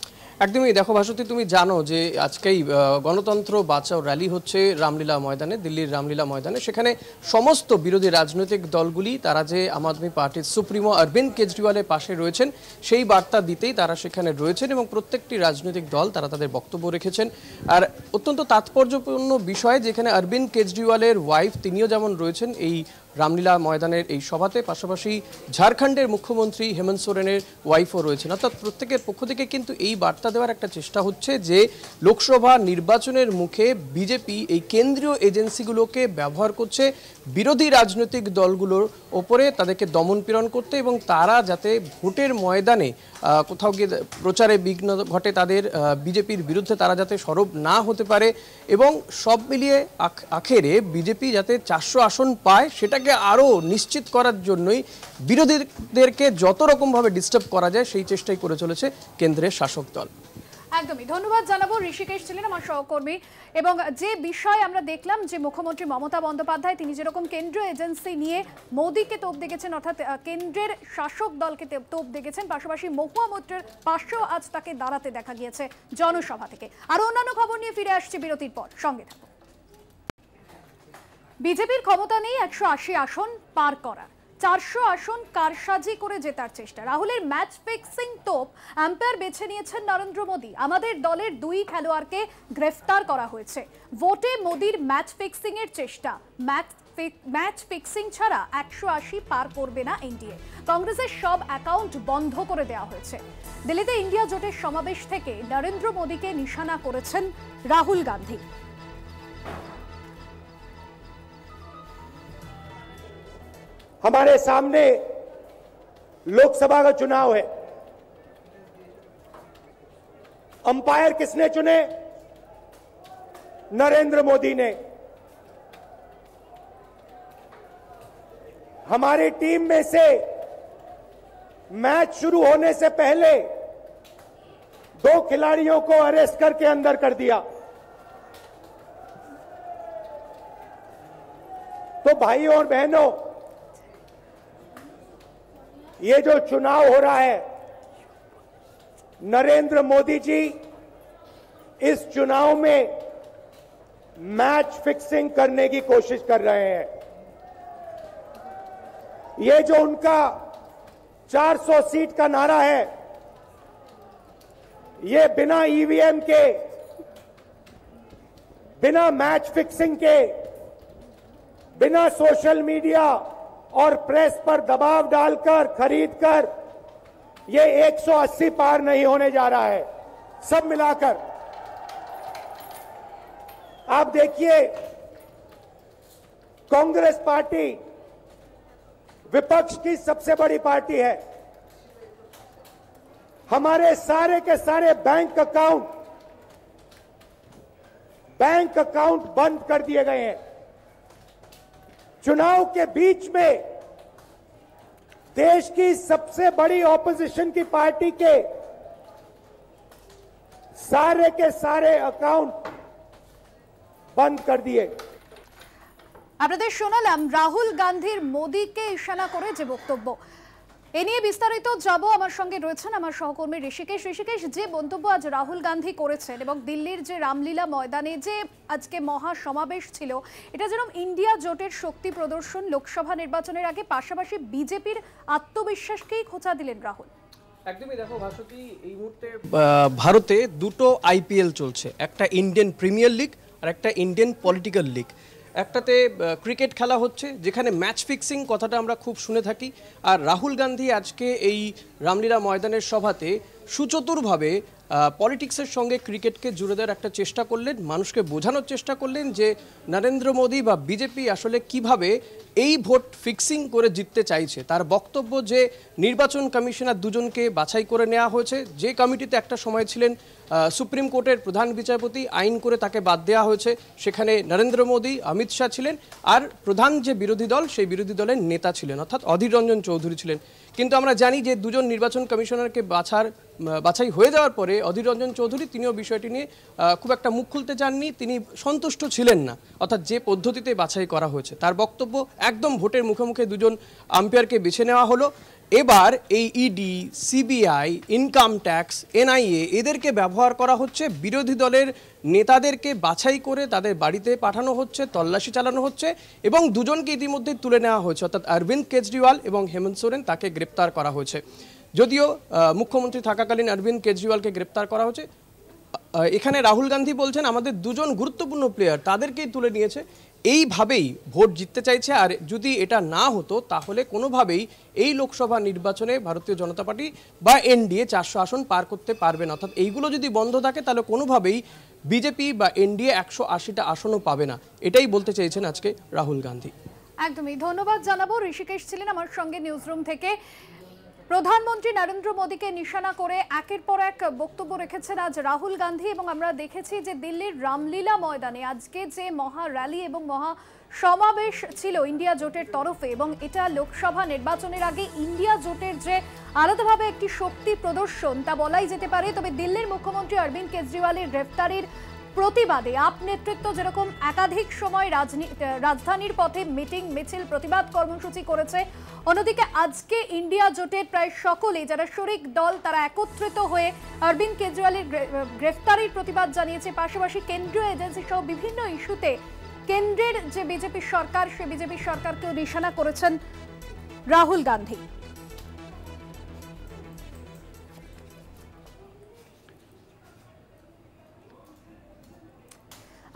একদমই দেখো ভাস্বতী, তুমি জানো যে আজকেই গণতন্ত্র বাঁচাও র্যালি হচ্ছে রামলীলা ময়দানে, দিল্লির রামলীলা ময়দানে। সেখানে সমস্ত বিরোধী রাজনৈতিক দলগুলি তারা যে আম আদমি পার্টির সুপ্রিমো অরবিন্দ কেজরিওয়ালের পাশে রয়েছেন সেই বার্তা দিতেই তারা সেখানে রয়েছেন এবং প্রত্যেকটি রাজনৈতিক দল তারা তাদের বক্তব্য রেখেছেন। আর অত্যন্ত তাৎপর্যপূর্ণ বিষয় যেখানে অরবিন্দ কেজরিওয়ালের ওয়াইফ তিনিও যেমন রয়েছেন এই রামলীলা ময়দানের এই সভাতে, পাশাপাশি ঝাড়খণ্ডের মুখ্যমন্ত্রী হেমন্ত সোরেনের ওয়াইফও রয়েছেন। অর্থাৎ প্রত্যেকের পক্ষ থেকে কিন্তু এই বার্তা দেওয়ার একটা চেষ্টা হচ্ছে যে লোকসভা নির্বাচনের মুখে বিজেপি এই কেন্দ্রীয় এজেন্সিগুলোকে ব্যবহার করছে বিরোধী রাজনৈতিক দলগুলোর ওপরে তাদেরকে দমন পীড়ন করতে এবং তারা যাতে ভোটের ময়দানে কোথাও গিয়ে প্রচারে বিঘ্ন ঘটে, তাদের বিজেপির বিরুদ্ধে তারা যাতে সরব না হতে পারে এবং সব মিলিয়ে আখেরে বিজেপি যাতে 400 আসন পায় সেটাকে আরও নিশ্চিত করার জন্যই বিরোধীদেরকে যত রকমভাবে ডিস্টার্ব করা যায় সেই চেষ্টাই করে চলেছে কেন্দ্রের শাসক দল। একদমই ধন্যবাদ জানাবো। ঋষিকেশ ছিলেন আমার সহকর্মী। এবং যে বিষয় আমরা দেখলাম যে মুখ্যমন্ত্রী মমতা বন্দ্যোপাধ্যায় তিনি যেরকম কেন্দ্রীয় এজেন্সি নিয়ে মোদীকে তোপ দেখেছেন, অর্থাৎ কেন্দ্রের শাসক দলকে তোপ দেখেছেন, পাশাপাশি মহুয়া মৈত্রের পাশেও আজ তাকে দাঁড়াতে দেখা গিয়েছে জনসভা থেকে। আরো অন্যান্য খবর নিয়ে ফিরে আসছে বিরতির পর, সঙ্গে থাকুন। বিজেপির ক্ষমতা নেই 180 আসন পার করার, 400 আসন কারসাজি করে জেতার চেষ্টা। রাহুলের ম্যাচ ফিক্সিং তোপ আম্পায়ার বেছে নিয়েছেন নরেন্দ্র মোদী। আমাদের দলের 2 খেলোয়াড়কে গ্রেফতার করা হয়েছে। ভোটে মোদীর ম্যাচ ফিক্সিং এর চেষ্টা। ম্যাচ ফিক্সিং ছাড়া 180 পার করবে না এনডিএ। কংগ্রেসের সব অ্যাকাউন্ট বন্ধ করে দেওয়া হয়েছে। দিল্লিতে ইন্ডিয়া জোটের সমাবেশ থেকে নরেন্দ্র মোদীকে নিশানা করেছেন রাহুল গান্ধী। हमारे सामने लोकसभा का चुनाव है। अंपायर किसने चुने? नरेंद्र मोदी ने। हमारी टीम में से मैच शुरू होने से पहले 2 खिलाड़ियों को अरेस्ट करके अंदर कर दिया। तो भाइयों और बहनों, ये जो चुनाव हो रहा है, नरेंद्र मोदी जी इस चुनाव में मैच फिक्सिंग करने की कोशिश कर रहे हैं। ये जो उनका 400 सीट का नारा है, ये बिना ईवीएम के, बिना मैच फिक्सिंग के, बिना सोशल मीडिया और प्रेस पर दबाव डालकर खरीदकर ये 180 पार नहीं होने जा रहा है। सब मिलाकर आप देखिए, कांग्रेस पार्टी विपक्ष की सबसे बड़ी पार्टी है। हमारे सारे के सारे बैंक अकाउंट बंद कर दिए गए हैं। चुनाव के बीच में देश की सबसे बड़ी ऑपोजिशन की पार्टी के सारे अकाउंट बंद कर दिए। আপনাদের শোনালাম রাহুল গান্ধীর মোদীকে ইশারা করে যে বক্তব্য। এ নিয়ে বিস্তারিত যাব, আমার সঙ্গে রয়েছেন আমার সহকর্মী ঋষিকেশ। ঋষিকেশ, যে মন্তব্য আজ রাহুল গান্ধী করেছেন এবং দিল্লির যে রামলীলা ময়দানে যে আজকে মহা সমাবেশ ছিল, এটা যেন ইন্ডিয়া জোটের শক্তি প্রদর্শন লোকসভা নির্বাচনের আগে, পাশাপাশি বিজেপির আত্মবিশ্বাসকেই খোঁচা দিলেন রাহুল। একদমই দেখো ভাস্বতী, এই মুহূর্তে ভারতে 2টো আইপিএল চলছে, একটা ইন্ডিয়ান প্রিমিয়ার লিগ আর একটা ইন্ডিয়ান পলিটিক্যাল লিগ। একটাতে ক্রিকেট খেলা হচ্ছে যেখানে ম্যাচ ফিক্সিং কথাটা আমরা খুব শুনে থাকি, আর রাহুল গান্ধী আজকে এই রামলীলা ময়দানের সভাতে সুচতুরভাবে পলিটিক্সের সঙ্গে ক্রিকেটকে জুড়ে দেওয়ার একটা চেষ্টা করলেন, মানুষকে বোঝানোর চেষ্টা করলেন যে নরেন্দ্র মোদী বা বিজেপি আসলে কিভাবে এই ভোট ফিক্সিং করে জিততে চাইছে। তার বক্তব্য যে নির্বাচন কমিশনার 2জনকে বাছাই করে নেওয়া হয়েছে, যে কমিটিতে একটা সময় ছিলেন সুপ্রিম কোর্টের প্রধান বিচারপতি, আইন করে তাকে বাদ দেওয়া হয়েছে, সেখানে নরেন্দ্র মোদী, অমিত শাহ ছিলেন, আর প্রধান যে বিরোধী দল সেই বিরোধী দলের নেতা ছিলেন অর্থাৎ অধীর রঞ্জন চৌধুরী ছিলেন। কিন্তু আমরা জানি যে 2জন নির্বাচন কমিশনারকে বাছাই হয়ে যাওয়ার পরে অধীর রঞ্জন চৌধুরী তিনিও বিষয়টি নিয়ে খুব একটা মুখ খুলতে চাননি, তিনি সন্তুষ্ট ছিলেন না অর্থাৎ যে পদ্ধতিতে বাছাই করা হয়েছে। তার বক্তব্য একদম ভোটের মুখে মুখে 2জন আম্পায়ারকে বেছে নেওয়া হলো। এবার এই ED, CBI, income tax, NIA এদেরকে ব্যবহার করা হচ্ছে, বিরোধী দলের নেতাদেরকে বাছাই করে তাদের বাড়িতে পাঠানো হচ্ছে, তল্লাশি চালানো হচ্ছে এবং 2জনকে ইতিমধ্যে তুলে নেওয়া হয়েছে অর্থাৎ অরবিন্দ কেজরিওয়াল এবং হেমন্ত সোরেন, তাকে গ্রেপ্তার করা হয়েছে। যদিও মুখ্যমন্ত্রী থাকাকালীন অরবিন্দ কেজরিওয়ালকে গ্রেপ্তার করা হয়েছে। এখানে রাহুল গান্ধী বলছেন আমাদের 2জন গুরুত্বপূর্ণ প্লেয়ার তাদেরকেই তুলে নিয়েছে, এইভাবেই ভোট জিততে চাইছে। আর যদি এটা না হতো তাহলে কোনোভাবেই এই লোকসভা নির্বাচনে ভারতীয় জনতা পার্টি বা এনডিএ 400 আসন পার করতে পারবে না। অর্থাৎ এইগুলো যদি বন্ধ থাকে তাহলে কোনোভাবেই বিজেপি বা এনডিএ 180টা আসনও পাবে না, এটাই বলতে চেয়েছেন আজকে রাহুল গান্ধী। একদমই ধন্যবাদ জানাবো। ঋষিকেশ ছিলেন আমার সঙ্গে নিউজরুম থেকে। প্রধানমন্ত্রী নরেন্দ্র মোদীকে নিশানা করে একের পর এক বক্তব্য রেখেছেন আজ রাহুল গান্ধী, এবং আমরা দেখেছি যে দিল্লির রামলীলা ময়দানে আজকে যে মহা র্যালি এবং মহা সমাবেশ ছিল ইন্ডিয়া জোটের তরফে, এবং এটা লোকসভা নির্বাচনের আগে ইন্ডিয়া জোটের যে আলাদাভাবে একটি শক্তি প্রদর্শন তা বলাই যেতে পারে। তবে দিল্লির মুখ্যমন্ত্রী অরবিন্দ কেজরিওয়ালের গ্রেফতারির প্রতিবাদে আপ নেতৃত্ব যেরকম একাধিক সময় রাজধানীর পথে মিটিং মিছিল প্রতিবাদ কর্মসূচি করেছে, অন্যদিকে আজকে ইন্ডিয়া জোটের প্রায় সকলেই যারা শরিক দল তারা একত্রিত হয়ে অরবিন্দ কেজরিওয়ালের গ্রেফতারির প্রতিবাদ জানিয়েছে। পাশাপাশি কেন্দ্রীয় এজেন্সি সহ বিভিন্ন ইস্যুতে কেন্দ্রের যে বিজেপি সরকার সে বিজেপি সরকারকেও নিশানা করেছেন রাহুল গান্ধী।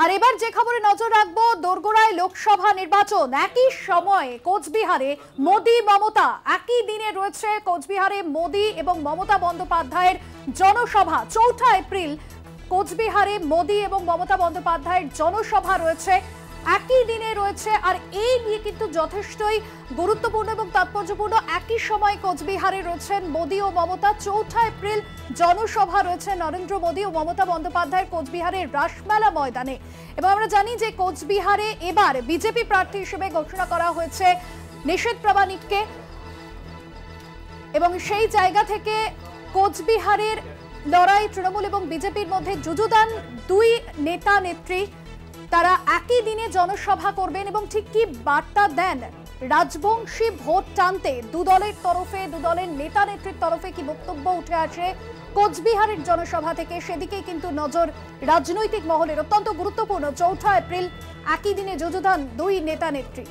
আর এবার যে খবরে নজর রাখবো, দোরগোড়ায় লোকসভা নির্বাচন, একই সময়ে কোচবিহারে মোদি মমতা, একই দিনে রয়েছে কোচবিহারে মোদি এবং মমতা বন্দ্যোপাধ্যায়ের জনসভা। 4 এপ্রিল কোচবিহারে মোদি এবং মমতা বন্দ্যোপাধ্যায়ের জনসভা রয়েছে, একই দিনে রয়েছে। আর এই নিয়ে কিন্তু যথেষ্টই গুরুত্বপূর্ণ এবং তাৎপর্যপূর্ণ। একই সময় কোচবিহারে রয়েছেন মোদি ও মমতা। 4 এপ্রিল জনসভা রয়েছে নরেন্দ্র মোদি ও মমতা বন্দ্যোপাধ্যায়ের কোচবিহারের রাসমেলা ময়দানে। এবং আমরা জানি যে কোচবিহারে এবার বিজেপি প্রার্থী হিসেবে ঘোষণা করা হয়েছে নিশীথ প্রামাণিককে, এবং সেই জায়গা থেকে কোচবিহারের লড়াই তৃণমূল এবং বিজেপির মধ্যে যুযুদান। 2 নেতা নেত্রী তারা একই দিনে জনসভা করবেন, এবং ঠিক কি বার্তা দেন রাজবংশী ভোট টানতে দু দলের তরফে, দু দলের নেতা নেত্রীর তরফে কি বক্তব্য উঠে আসে কোচবিহারের জনসভা থেকে, সেদিকেই কিন্তু নজর রাজনৈতিক মহলের। অত্যন্ত গুরুত্বপূর্ণ 4 এপ্রিল একই দিনে যুযুদান 2 নেতা নেত্রী।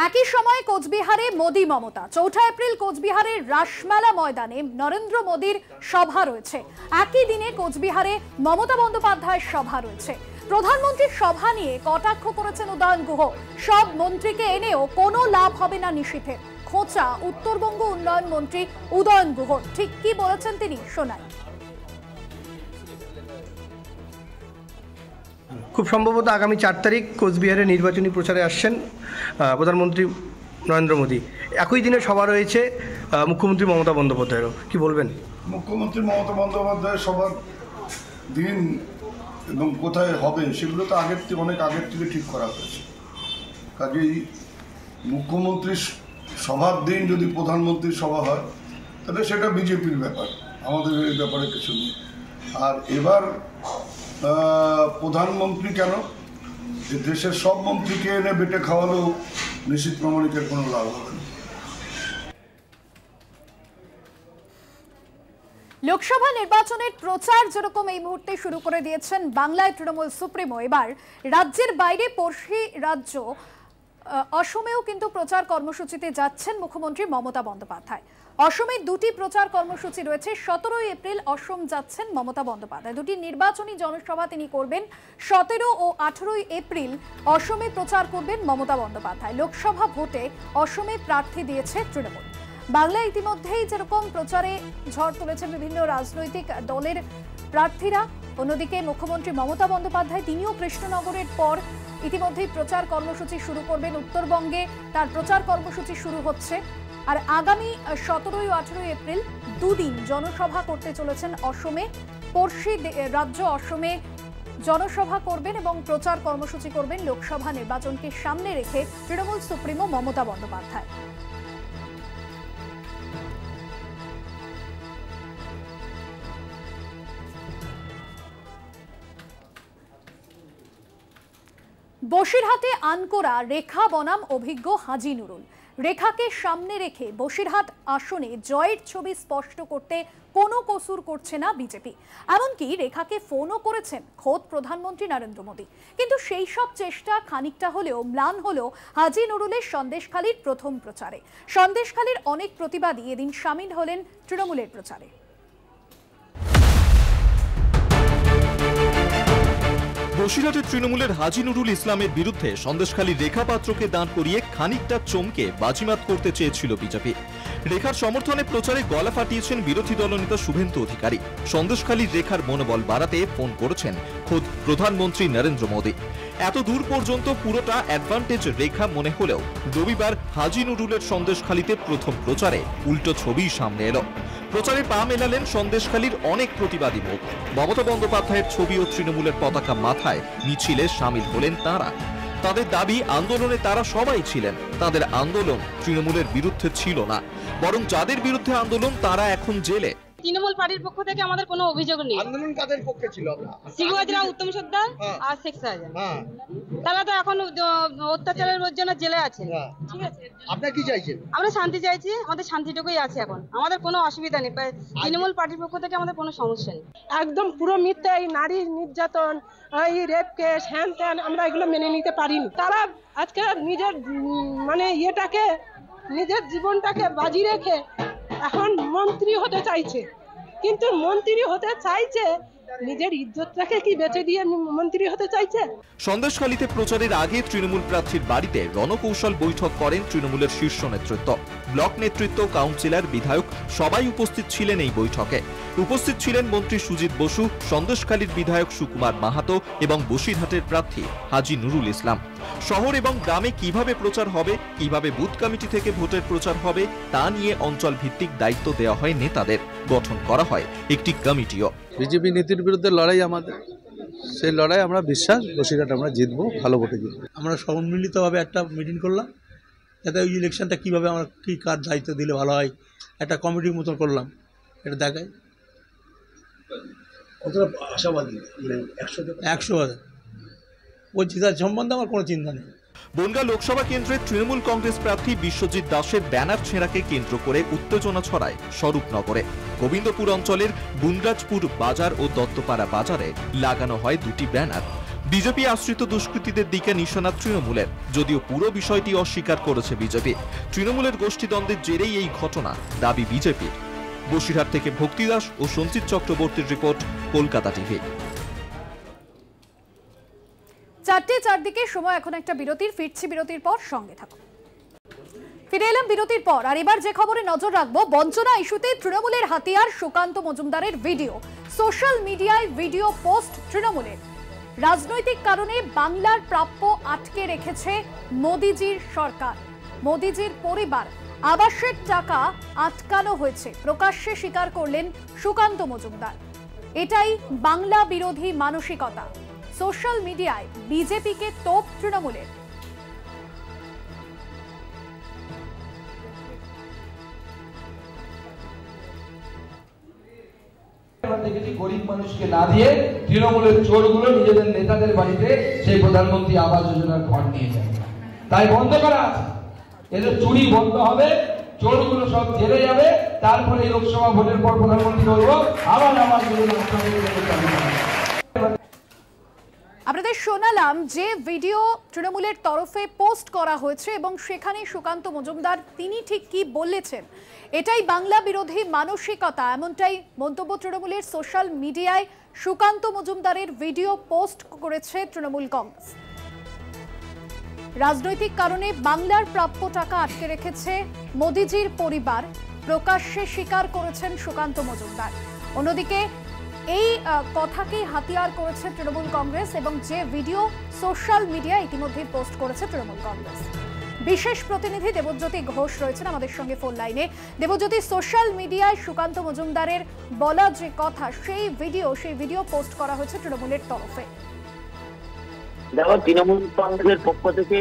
একই সময় কোচবিহারে মোদি মমতা। 4 এপ্রিল কোচবিহারের রাসমেলা ময়দানে নরেন্দ্র মোদীর সভা রয়েছে, একই দিনে কোচবিহারে মমতা বন্দ্যোপাধ্যায়ের সভা রয়েছে। প্রধানমন্ত্রীর সভা নিয়ে কটাক্ষ করেছেন উদয়ন গুহ। সব মন্ত্রীকে এনেও কোনো লাভ হবে না নিশীথের, খোঁচা উত্তরবঙ্গ উন্নয়ন মন্ত্রী উদয়ন গুহ। ঠিক কি বলেছেন তিনি, শোনাই। খুব সম্ভবত আগামী 4 তারিখ কোচবিহারে নির্বাচনী প্রচারে আসছেন প্রধানমন্ত্রী নরেন্দ্র মোদী। একই দিনে সভা রয়েছে মুখ্যমন্ত্রী মমতা বন্দ্যোপাধ্যায়েরও, কি বলবেন? মুখ্যমন্ত্রী মমতা বন্দ্যোপাধ্যায়ের সভার দিন এবং কোথায় হবে সেগুলো তো অনেক আগের থেকে ঠিক করা হয়েছে। কাজেই মুখ্যমন্ত্রীর সভার দিন যদি প্রধানমন্ত্রীর সভা হয় তাহলে সেটা বিজেপির ব্যাপার, আমাদের এই ব্যাপারে কিছু নেই। আর এবার প্রধানমন্ত্রী কেন, যে দেশের সব মন্ত্রীকে এনে বেটে খাওয়ালেও নিশীথ প্রামাণিকের কোনো লাভ হবে না। লোকসভা নির্বাচনের প্রচার যেরকম এই মুহূর্তে শুরু করে দিয়েছেন বাংলায় তৃণমূল সুপ্রিমো, এবার রাজ্যের বাইরে পড়শি রাজ্য অসমেও কিন্তু প্রচার কর্মসূচিতে যাচ্ছেন মুখ্যমন্ত্রী মমতা বন্দ্যোপাধ্যায়। অসমে 2টি প্রচার কর্মসূচি রয়েছে। 17 এপ্রিল অসম যাচ্ছেন মমতা বন্দ্যোপাধ্যায়, 2টি নির্বাচনী জনসভা তিনি করবেন। 17 ও 18 এপ্রিল অসমে প্রচার করবেন মমতা বন্দ্যোপাধ্যায়। লোকসভা ভোটে অসমে প্রার্থী দিয়েছে তৃণমূল। বাংলায় ইতিমধ্যেই যেরকম প্রচারে ঝড় তুলেছেন বিভিন্ন রাজনৈতিক দলের প্রার্থীরা, অন্যদিকে মুখ্যমন্ত্রী মমতা বন্দ্যোপাধ্যায় তিনিও কৃষ্ণনগরের পর ইতিমধ্যেই প্রচার কর্মসূচি শুরু করবেন। উত্তরবঙ্গে তার প্রচার কর্মসূচি শুরু হচ্ছে। আর আগামী 17 ও 18 এপ্রিল 2 দিন জনসভা করতে চলেছেন অসমে। পড়শি রাজ্য অসমে জনসভা করবেন এবং প্রচার কর্মসূচি করবেন লোকসভা নির্বাচনকে সামনে রেখে তৃণমূল সুপ্রিমো মমতা বন্দ্যোপাধ্যায়। বসিরহাটে আনকোরা রেখা বনাম অভিজ্ঞ হাজি নুরুল। রেখাকে সামনে রেখে বসিরহাট আসনে জয়ের ছবি স্পষ্ট করতে কোনো কসুর করছে না বিজেপি। এমনকি রেখাকে ফোনও করেছেন খোদ প্রধানমন্ত্রী নরেন্দ্র মোদী। কিন্তু সেই সব চেষ্টা খানিকটা হলেও ম্লান হলো হাজি নুরুলের সন্দেশখালীর প্রথম প্রচারে। সন্দেশখালীর অনেক প্রতিবাদী এদিন সামিল হলেন তৃণমূলের প্রচারে। বসিরহাটের তৃণমূলের হাজী নুরুল ইসলামের বিরুদ্ধে সন্দেশখালী রেখা পাত্রকে দাঁড় করিয়ে খানিকটা চমকে বাজিমাত করতে চেয়েছিল বিজেপি। রেখার সমর্থনে প্রচারে গলা ফাটিয়েছেন বিরোধী দলনেতা শুভেন্দু অধিকারী। সন্দেশখালীর রেখার মনোবল বাড়াতে ফোন করেছেন খোদ প্রধানমন্ত্রী নরেন্দ্র মোদী। এত দূর পর্যন্ত পুরোটা অ্যাডভান্টেজ রেখা মনে হলেও রবিবার হাজী নুরুলের সন্দেশখালীতে প্রথম প্রচারে উল্টো ছবিই সামনে এলো। প্রচারে পা মেলালেন সন্দেশখালীর অনেক প্রতিবাদী মুখ। মমতা বন্দ্যোপাধ্যায়ের ছবি ও তৃণমূলের পতাকা মাথায় মিছিলে সামিল হলেন তারা। তাদের দাবি, আন্দোলনে তারা সবাই ছিলেন, তাদের আন্দোলন তৃণমূলের বিরুদ্ধে ছিল না, বরং যাদের বিরুদ্ধে আন্দোলন তারা এখন জেলে। তৃণমূল পার্টির পক্ষ থেকে আমাদের কোনো অভিযোগ নেই। আন্দোলন কাদের পক্ষে ছিল? সিগুয়াজরা, উত্তম সর্দার আর শেখ শাহজাহান। তারা তো এখন অত্যাচারের জন্য জেলে আছে। ঠিক আছে, আপনারা কি চাইছেন? আমরা শান্তি চাইছি, আমাদের শান্তিটুকুই আছে এখন, আমাদের কোনো অসুবিধা নেই। তৃণমূল পার্টির পক্ষ থেকে আমাদের কোনো সমস্যা নেই। একদম পুরো মিথ্যে, এই নারী নির্যাতন, এই রেপ কেস, হ্যান ত্যান, আমরা এগুলো মেনে নিতে পারিনি। তারা আজকে নিজের ইয়েটাকে, নিজের জীবনটাকে বাজি রেখে এখন মন্ত্রী হতে চাইছে, কিন্তু মন্ত্রী হতে চাইছে নিজের ইজ্জতটাকে কি বেচে দিয়ে মন্ত্রী হতে চাইছে। সন্দেশখালীতে প্রচারের আগে তৃণমূল প্রার্থীর বাড়িতে রণকৌশল বৈঠক করেন তৃণমূলের শীর্ষ নেতৃত্ব। ব্লক নেতৃত্ব, কাউন্সিলর, বিধায়ক সবাই উপস্থিত ছিলেন এই বৈঠকে। উপস্থিত ছিলেন মন্ত্রী সুজিত বসু, সন্দেশখালীর বিধায়ক সুকুমার মাহাতো এবং বসিরহাটের প্রার্থী হাজী নুরুল ইসলাম। শহর এবং গ্রামে কিভাবে প্রচার হবে, কিভাবে বুথ কমিটি থেকে ভোটের প্রচার হবে তা নিয়ে অঞ্চল ভিত্তিক দায়িত্ব দেওয়া হয় নেতাদের। গঠন করা হয় একটি কমিটিও। বিজেপি নীতির বিরুদ্ধে লড়াই আমাদের, সেই লড়াই আমরা বিশ্বাস বসিরহাট আমরা জিতবো, ভালো ভোটে জিতবো। আমরা সম্মিলিতভাবে একটা মিটিং করলাম, যাতে ওই ইলেকশনটা কীভাবে আমরা কী কার দায়িত্ব দিলে ভালো হয় একটা কমিটির মতন করলাম, এটা দেখায়। কতটা আশাবাদী? 100 ওই জেতার সম্বন্ধে আমার কোনো চিন্তা নেই। বনগাঁ লোকসভা কেন্দ্রের তৃণমূল কংগ্রেস প্রার্থী বিশ্বজিৎ দাসের ব্যানার ছেঁড়াকে কেন্দ্র করে উত্তেজনা ছড়ায় স্বরূপনগরে। গোবিন্দপুর অঞ্চলের বুনরাজপুর বাজার ও দত্তপাড়া বাজারে লাগানো হয় দুটি ব্যানার। বিজেপি আশ্রিত দুষ্কৃতীদের দিকে নিশানা তৃণমূলের, যদিও পুরো বিষয়টি অস্বীকার করেছে বিজেপি। তৃণমূলের গোষ্ঠীদ্বন্দ্বের জেরেই এই ঘটনা, দাবি বিজেপির। বসিরহাট থেকে ভক্তি দাস ও সঞ্চিত চক্রবর্তীর রিপোর্ট, কলকাতা টিভি। 4টে 4 দিকে সময় এখন একটা বিরতির। ফিরছি বিরতির পর, সঙ্গে থাকুন। ফিরে এলাম বিরতির পর, আর এবার যে খবরে নজর রাখবো, বঞ্চনা ইস্যুতে তৃণমূলের হাতিয়ার সুকান্ত মজুমদারের ভিডিও। সোশ্যাল মিডিয়ায় ভিডিও পোস্ট তৃণমূলের। রাজনৈতিক কারণে বাংলার প্রাপ্য আটকে রেখেছে মোদিজির সরকার। মোদিজির পরিবার আবাসের টাকা আটকানো হয়েছে, প্রকাশ্যে স্বীকার করলেন সুকান্ত মজুমদার। এটাই বাংলা বিরোধী মানসিকতা। সোশ্যাল মিডিয়ায় বিজেপিকে তোপ তৃণমূলের। গরিব মানুষকে না দিয়ে তৃণমূলের চোরগুলো নিজেদের নেতাদের বাড়িতে সেই প্রধানমন্ত্রী আবাস যোজনার ফান্ড নিয়ে যায়। তাই বন্ধ করা আছে, এদের চুরি বন্ধ হবে, চোরগুলো সব জেলে যাবে। তারপরে লোকসভা ভোটের পর প্রধানমন্ত্রী বলবো আবার আবাস যোজনা। আপনাদের শোনালাম যে ভিডিও তৃণমূলের তরফে পোস্ট করা হয়েছে এবং সেখানে সুকান্ত মজুমদার তিনি ঠিক কি বলেছেন। এটাই বাংলা বিরোধী মানসিকতা, এমনটাই মন্তব্য তৃণমূলের। সোশ্যাল মিডিয়ায় সুকান্ত মজুমদারের ভিডিও পোস্ট করেছে তৃণমূল কংগ্রেস। রাজনৈতিক কারণে বাংলার প্রাপ্য টাকা আটকে রেখেছে মোদিজির পরিবার, প্রকাশ্যে স্বীকার করেছেন সুকান্ত মজুমদার। অন্যদিকে এই কথাকেই হাতিয়ার করেছে তৃণমূল কংগ্রেস এবং যে ভিডিও সোশ্যাল মিডিয়ায় ইতিমধ্যেই পোস্ট করেছে তৃণমূল কংগ্রেস। বিশেষ প্রতিনিধি দেবজ্যোতি ঘোষ রয়েছেন আমাদের সঙ্গে ফোন লাইনে। দেবজ্যোতি, সোশ্যাল মিডিয়ায় সুকান্ত মজুমদারের বলা যে কথা, সেই ভিডিও পোস্ট করা হয়েছে তৃণমূলের তরফে। দেখো, তৃণমূল কংগ্রেসের পক্ষ থেকে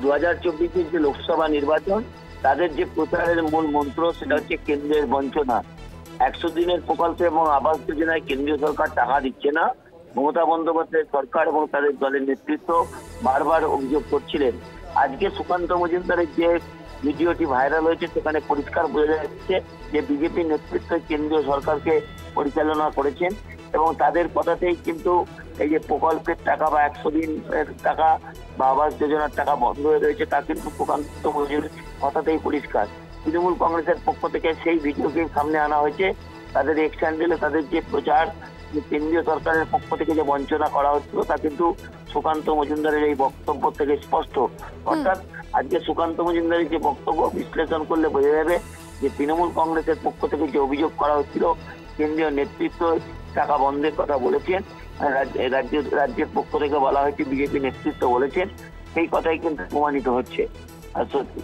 2024-এর যে লোকসভা নির্বাচন, তাদের যে প্রচারের মূল মন্ত্র সেটা হচ্ছে কেন্দ্রের বঞ্চনা। 100 দিনের প্রকল্পে এবং আবাস যোজনায় কেন্দ্রীয় সরকার টাকা দিচ্ছে না। মমতা বন্দ্যোপাধ্যায় সরকার এবং তাদের দলের নেতৃত্ব বারবার অভিযোগ করছিলেন। আজকে সুকান্ত মজুমদারের যে ভিডিওটি ভাইরাল হয়েছে সেখানে পরিষ্কার বোঝা যাচ্ছে যে বিজেপি নেতৃত্ব কেন্দ্রীয় সরকারকে পরিচালনা করেছেন এবং তাদের কথাতেই কিন্তু এই যে প্রকল্পের টাকা বা 100 দিনের টাকা বা আবাস যোজনার টাকা বন্ধ হয়ে রয়েছে তা কিন্তু সুকান্ত মজুমদারের কথাতেই পরিষ্কার। তৃণমূল কংগ্রেসের পক্ষ থেকে সেই ভিডিওকে সামনে আনা হয়েছে। তাদের এক্স হ্যান্ডেলে তাদের যে প্রচার যে কেন্দ্রীয় সরকারের পক্ষ থেকে যে বঞ্চনা করা হচ্ছিল তা কিন্তু সুকান্ত মজুমদারের এই বক্তব্য থেকে স্পষ্ট। অর্থাৎ আজকে সুকান্ত মজুমদারের যে বক্তব্য বিশ্লেষণ করলে বোঝা যাবে যে তৃণমূল কংগ্রেসের পক্ষ থেকে যে অভিযোগ করা হচ্ছিল কেন্দ্রীয় নেতৃত্ব টাকা বন্ধের কথা বলেছেন, রাজ্যের পক্ষ থেকে বলা হয়েছে, বিজেপি নেতৃত্ব বলেছেন, সেই কথাই কিন্তু প্রমাণিত হচ্ছে। আর সত্যি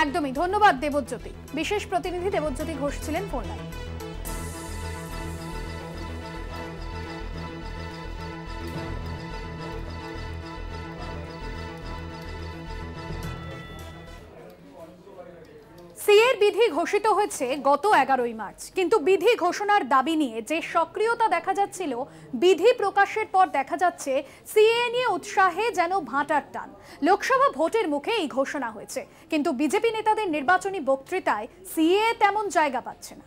একদমই ধন্যবাদ দেবজ্যোতি। বিশেষ প্রতিনিধি দেবজ্যোতি ঘোষ ছিলেন ফোন লাইনে। সিএর বিধি ঘোষিত হয়েছে গত 11ই মার্চ, কিন্তু বিধি ঘোষণার দাবি নিয়ে যে সক্রিয়তা দেখা যাচ্ছিল বিধি প্রকাশের পর দেখা যাচ্ছে সিএ নিয়ে উৎসাহে যেন ভাটার টান। লোকসভা ভোটের মুখে এই ঘোষণা হয়েছে, কিন্তু বিজেপি নেতাদের নির্বাচনী বক্তৃতায় সিএ তেমন জায়গা পাচ্ছে না।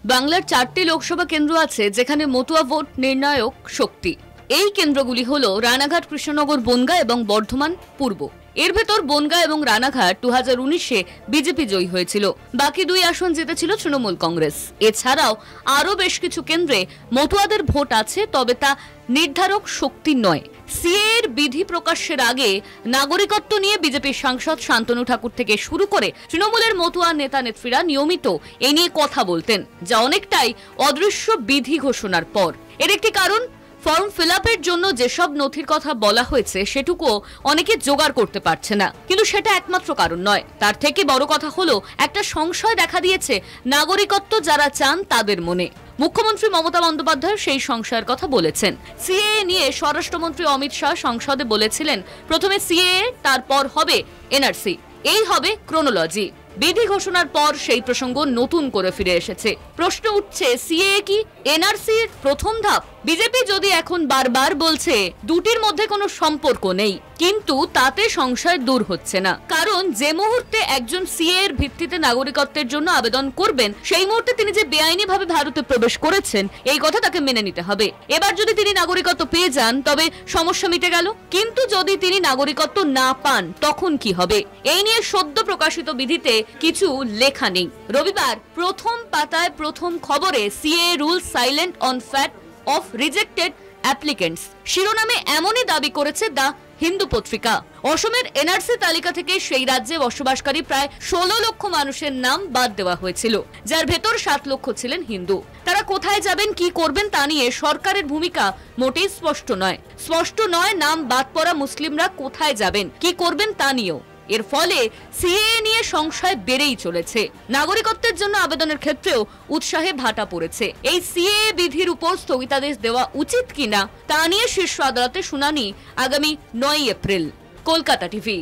বাংলার 4টি লোকসভা কেন্দ্র আছে যেখানে মতুয়া ভোট নির্ণায়ক শক্তি। এই কেন্দ্রগুলি হলো রানাঘাট, কৃষ্ণনগর, বনগাঁ এবং বর্ধমান পূর্ব। এর ভেতর বনগাঁ এবং রানাঘাট 2019-এ বিজেপি জয়ী হয়েছিল, বাকি 2 আসন জিতেছিল তৃণমূল কংগ্রেস। এছাড়াও আরও বেশ কিছু কেন্দ্রে মতুয়াদের ভোট আছে, তবে তা নির্ধারক শক্তি নয়। সিএর বিধি প্রকাশের আগে নাগরিকত্ব নিয়ে বিজেপির সাংসদ শান্তনু ঠাকুর থেকে শুরু করে তৃণমূলের মতুয়া নেতা নেত্রীরা নিয়মিত এ নিয়ে কথা বলতেন, যা অনেকটাই অদৃশ্য বিধি ঘোষণার পর। এর একটি কারণ, ফর্ম ফিল আপের জন্য যেসব নথির কথা বলা হয়েছে সেটুকুও অনেকে জোগাড় করতে পারছে না। কিন্তু সেটা একমাত্র কারণ নয়, তার থেকে বড় কথা হলো একটা সংশয় দেখা দিয়েছে নাগরিকত্ব যারা চান তাদের মনে। মুখ্যমন্ত্রী মমতা বন্দ্যোপাধ্যায় সেই সংশয়ের কথা বলেছেন। সিএ নিয়ে স্বরাষ্ট্রমন্ত্রী অমিত শাহ সংসদে বলেছিলেন প্রথমে সিএ, তারপর হবে এনআরসি, এই হবে ক্রোনোলজি। বিধি ঘোষণার পর সেই প্রসঙ্গ নতুন করে ফিরে এসেছে। প্রশ্ন উঠছে, সিএ কি এনআরসির প্রথম ধাপ? বিজেপি যদি এখন বারবার বলছে দুটির মধ্যে কোনো সম্পর্ক নেই, কিন্তু তাতে সংশয় দূর হচ্ছে না। কারণ যে মুহূর্তে একজন সিএ এর ভিত্তিতে নাগরিকত্বের জন্য আবেদন করবেন, সেই মুহূর্তে তিনি যে বেআইনিভাবে ভারতে প্রবেশ করেছেন এই কথা তাকে মেনে নিতে হবে। এবার যদি তিনি নাগরিকত্ব পেয়ে যান তবে সমস্যা মিটে গেল, কিন্তু যদি তিনি নাগরিকত্ব না পান তখন কি হবে? এই নিয়ে সদ্য প্রকাশিত বিধিতে কিছু লেখা নেই। রবিবার প্রথম পাতায় প্রথম খবরে CA rules silent on fat of rejected applicants শিরোনামে এমনই দাবি করেছে দ্য হিন্দু পত্রিকা। অসমের এনআরসি তালিকা থেকে সেই রাজ্যে বসবাসকারী প্রায় 16 লক্ষ মানুষের নাম বাদ দেওয়া হয়েছিল, যার ভেতর 7 লক্ষ ছিলেন হিন্দু। তারা কোথায় যাবেন, কি করবেন তা নিয়ে সরকারের ভূমিকা মোটেই স্পষ্ট নয়। স্পষ্ট নয় নাম বাদ পড়া মুসলিমরা কোথায় যাবেন, কি করবেন তা নিয়েও। এর ফলে সিএ নিয়ে সংশয় বেড়েই চলেছে। নাগরিকত্বের জন্য আবেদনের ক্ষেত্রেও উৎসাহে ভাটা পড়েছে। এই সিএ বিধির উপর স্থগিতাদেশ দেওয়া উচিত কিনা তা নিয়ে শীর্ষ আদালতে শুনানি আগামী 9 এপ্রিল। কলকাতা টিভি।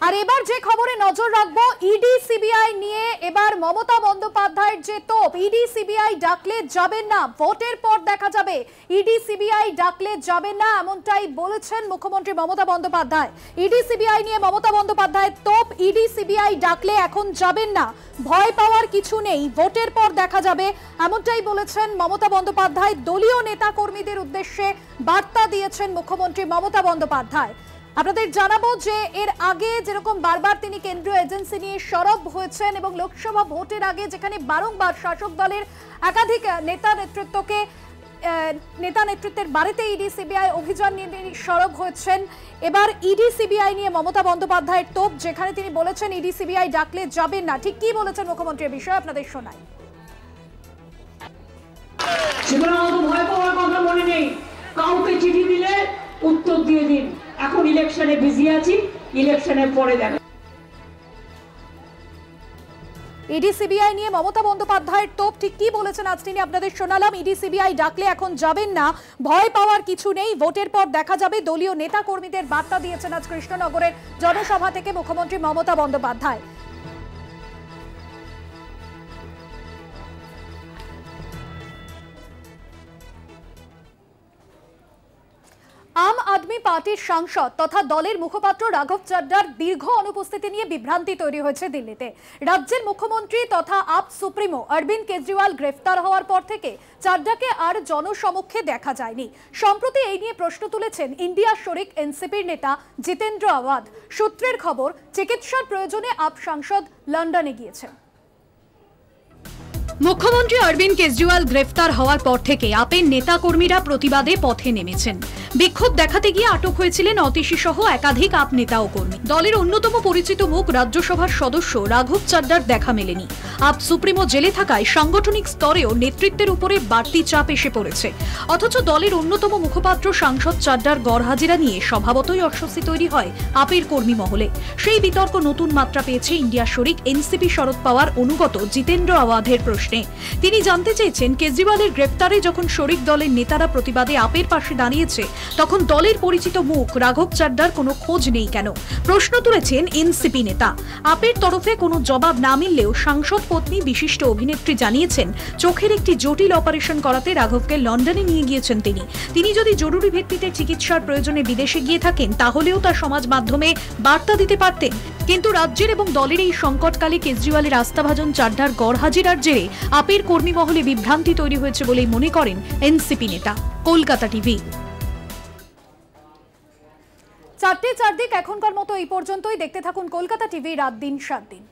আর এবার যে খবরে নজর রাখবো, ইডি সিবিআই নিয়ে এবার মমতা বন্দ্যোপাধ্যায়ের যে তোপ। ইডি সিবিআই ডাকলে যাবেন না, ভোটের পর দেখা যাবে। ইডি সিবিআই ডাকলে যাবেন না, এমনটাই বলেছেন মুখ্যমন্ত্রী মমতা বন্দ্যোপাধ্যায়। ইডি সিবিআই নিয়ে মমতা বন্দ্যোপাধ্যায়ের তোপ, ইডি সিবিআই ডাকলে এখন যাবেন না, ভয় পাওয়ার কিছু নেই, ভোটের পর দেখা যাবে, এমনটাই বলেছেন মমতা বন্দ্যোপাধ্যায়। দলীয় নেতা কর্মীদের উদ্দেশ্যে বার্তা দিয়েছেন মুখ্যমন্ত্রী মমতা বন্দ্যোপাধ্যায়। আপনাদের জানাবো যে এর আগে যেরকম বারবার তিনি কেন্দ্রীয় এজেন্সি নিয়ে সরব হয়েছেন এবং লোকসভা ভোটের আগে যেখানে বারংবার শাসক দলের একাধিক নেতা নেতৃত্বের বাড়িতে ইডি সিবিআই অভিযান নিয়ে সরব হয়েছেন, এবার ইডি সিবিআই নিয়ে মমতা বন্দ্যোপাধ্যায়ের তোপ, যেখানে তিনি বলেছেন ইডি সিবিআই ডাকলে যাবেন না। ঠিক কি বলেছেন মুখ্যমন্ত্রীর বিষয়ে আপনাদের শোনাই। ভয় পাওয়ার কথা মনে নেই, কাউকে চিঠি দিলে উত্তর দিয়ে দিন। এখন ইলেকশনে বিজি আছি, ইলেকশনের পরে দেখা। ইডি সিবিআই নিয়ে মমতা বন্দ্যোপাধ্যায়ের তোপ, ঠিক কি বলেছেন আজ তিনি আপনাদের শোনালাম। ইডি সিবিআই ডাকলে এখন যাবেন না, ভয় পাওয়ার কিছু নেই, ভোটের পর দেখা যাবে। দলীয় নেতা কর্মীদের বার্তা দিয়েছেন আজ কৃষ্ণনগরের জনসভা থেকে মুখ্যমন্ত্রী মমতা বন্দ্যোপাধ্যায়। আম আদমি পার্টির সাংসদ তথা দলের মুখপাত্র রাঘব চাড্ডার দীর্ঘ অনুপস্থিতি নিয়ে বিভ্রান্তি তৈরি হয়েছে দিল্লিতে। রাজ্যের মুখ্যমন্ত্রী তথা আপ সুপ্রিমো অরবিন্দ কেজরিওয়াল গ্রেফতার হওয়ার পর থেকে চাড্ডাকে আর জনসমক্ষে দেখা যায়নি। সম্প্রতি এই নিয়ে প্রশ্ন তুলেছেন ইন্ডিয়া শরিক এনসিপির নেতা জিতেন্দ্র আওয়াধ। সূত্রের খবর, চিকিৎসার প্রয়োজনে আপ সাংসদ লন্ডনে গিয়েছেন। মুখ্যমন্ত্রী অরবিন্দ কেজরিওয়াল গ্রেফতার হওয়ার পর থেকে আপের নেতাকর্মীরা প্রতিবাদে পথে নেমেছেন। বিক্ষোভ দেখাতে গিয়ে আটক হয়েছিলেন অতীশী সহ একাধিক আপ নেতা ও কর্মী। দলের অন্যতম পরিচিত মুখ রাজ্যসভার সদস্য রাঘব চাড্ডার দেখা মেলেনি। আপ সুপ্রিমো জেলে থাকায় সাংগঠনিক স্তরেও নেতৃত্বের উপরে বাড়তি চাপ এসে পড়েছে। অথচ দলের অন্যতম মুখপাত্র সাংসদ চাড্ডার গড়হাজিরা নিয়ে স্বভাবতই অস্বস্তি তৈরি হয় আপের কর্মী মহলে। সেই বিতর্ক নতুন মাত্রা পেয়েছে ইন্ডিয়া শরিক এনসিপি শরদ পাওয়ার অনুগত জিতেন্দ্র আওয়াধের প্রশ্নে। তিনি জানতে চেয়েছেন, কেজরিওয়ালের গ্রেফতারে যখন শরিক দলের নেতারা প্রতিবাদে আপের পাশে দাঁড়িয়েছে, তখন দলের পরিচিত মুখ রাঘব চাড্ডার কোনো খোঁজ নেই কেন? প্রশ্ন তুলেছেন এনসিপি নেতা। আপের তরফে কোনো জবাব না মিললেও সাংসদ পত্নী বিশিষ্ট অভিনেত্রী জানিয়েছেন, চোখের একটি জটিল অপারেশন করাতে রাঘবকে লন্ডনে নিয়ে গিয়েছেন তিনি যদি জরুরি ভিত্তিতে চিকিৎসার প্রয়োজনে বিদেশে গিয়ে থাকেন, তাহলেও তার সমাজ মাধ্যমে বার্তা দিতে পারতেন। কিন্তু রাজ্যের এবং দলের এই সংকটকালে কেজরিওয়ালের আস্থাভাজন চাড্ডার গড়হাজিরার জেরে আপের কর্মী মহলে বিভ্রান্তি তৈরি হয়েছে বলেই মনে করেন এনসিপি নেতা। কলকাতা টিভি। চারটে চারদিক এখনকার মতো এই পর্যন্তই। দেখতে থাকুন কলকাতা টিভি, রাত দিন 7 দিন।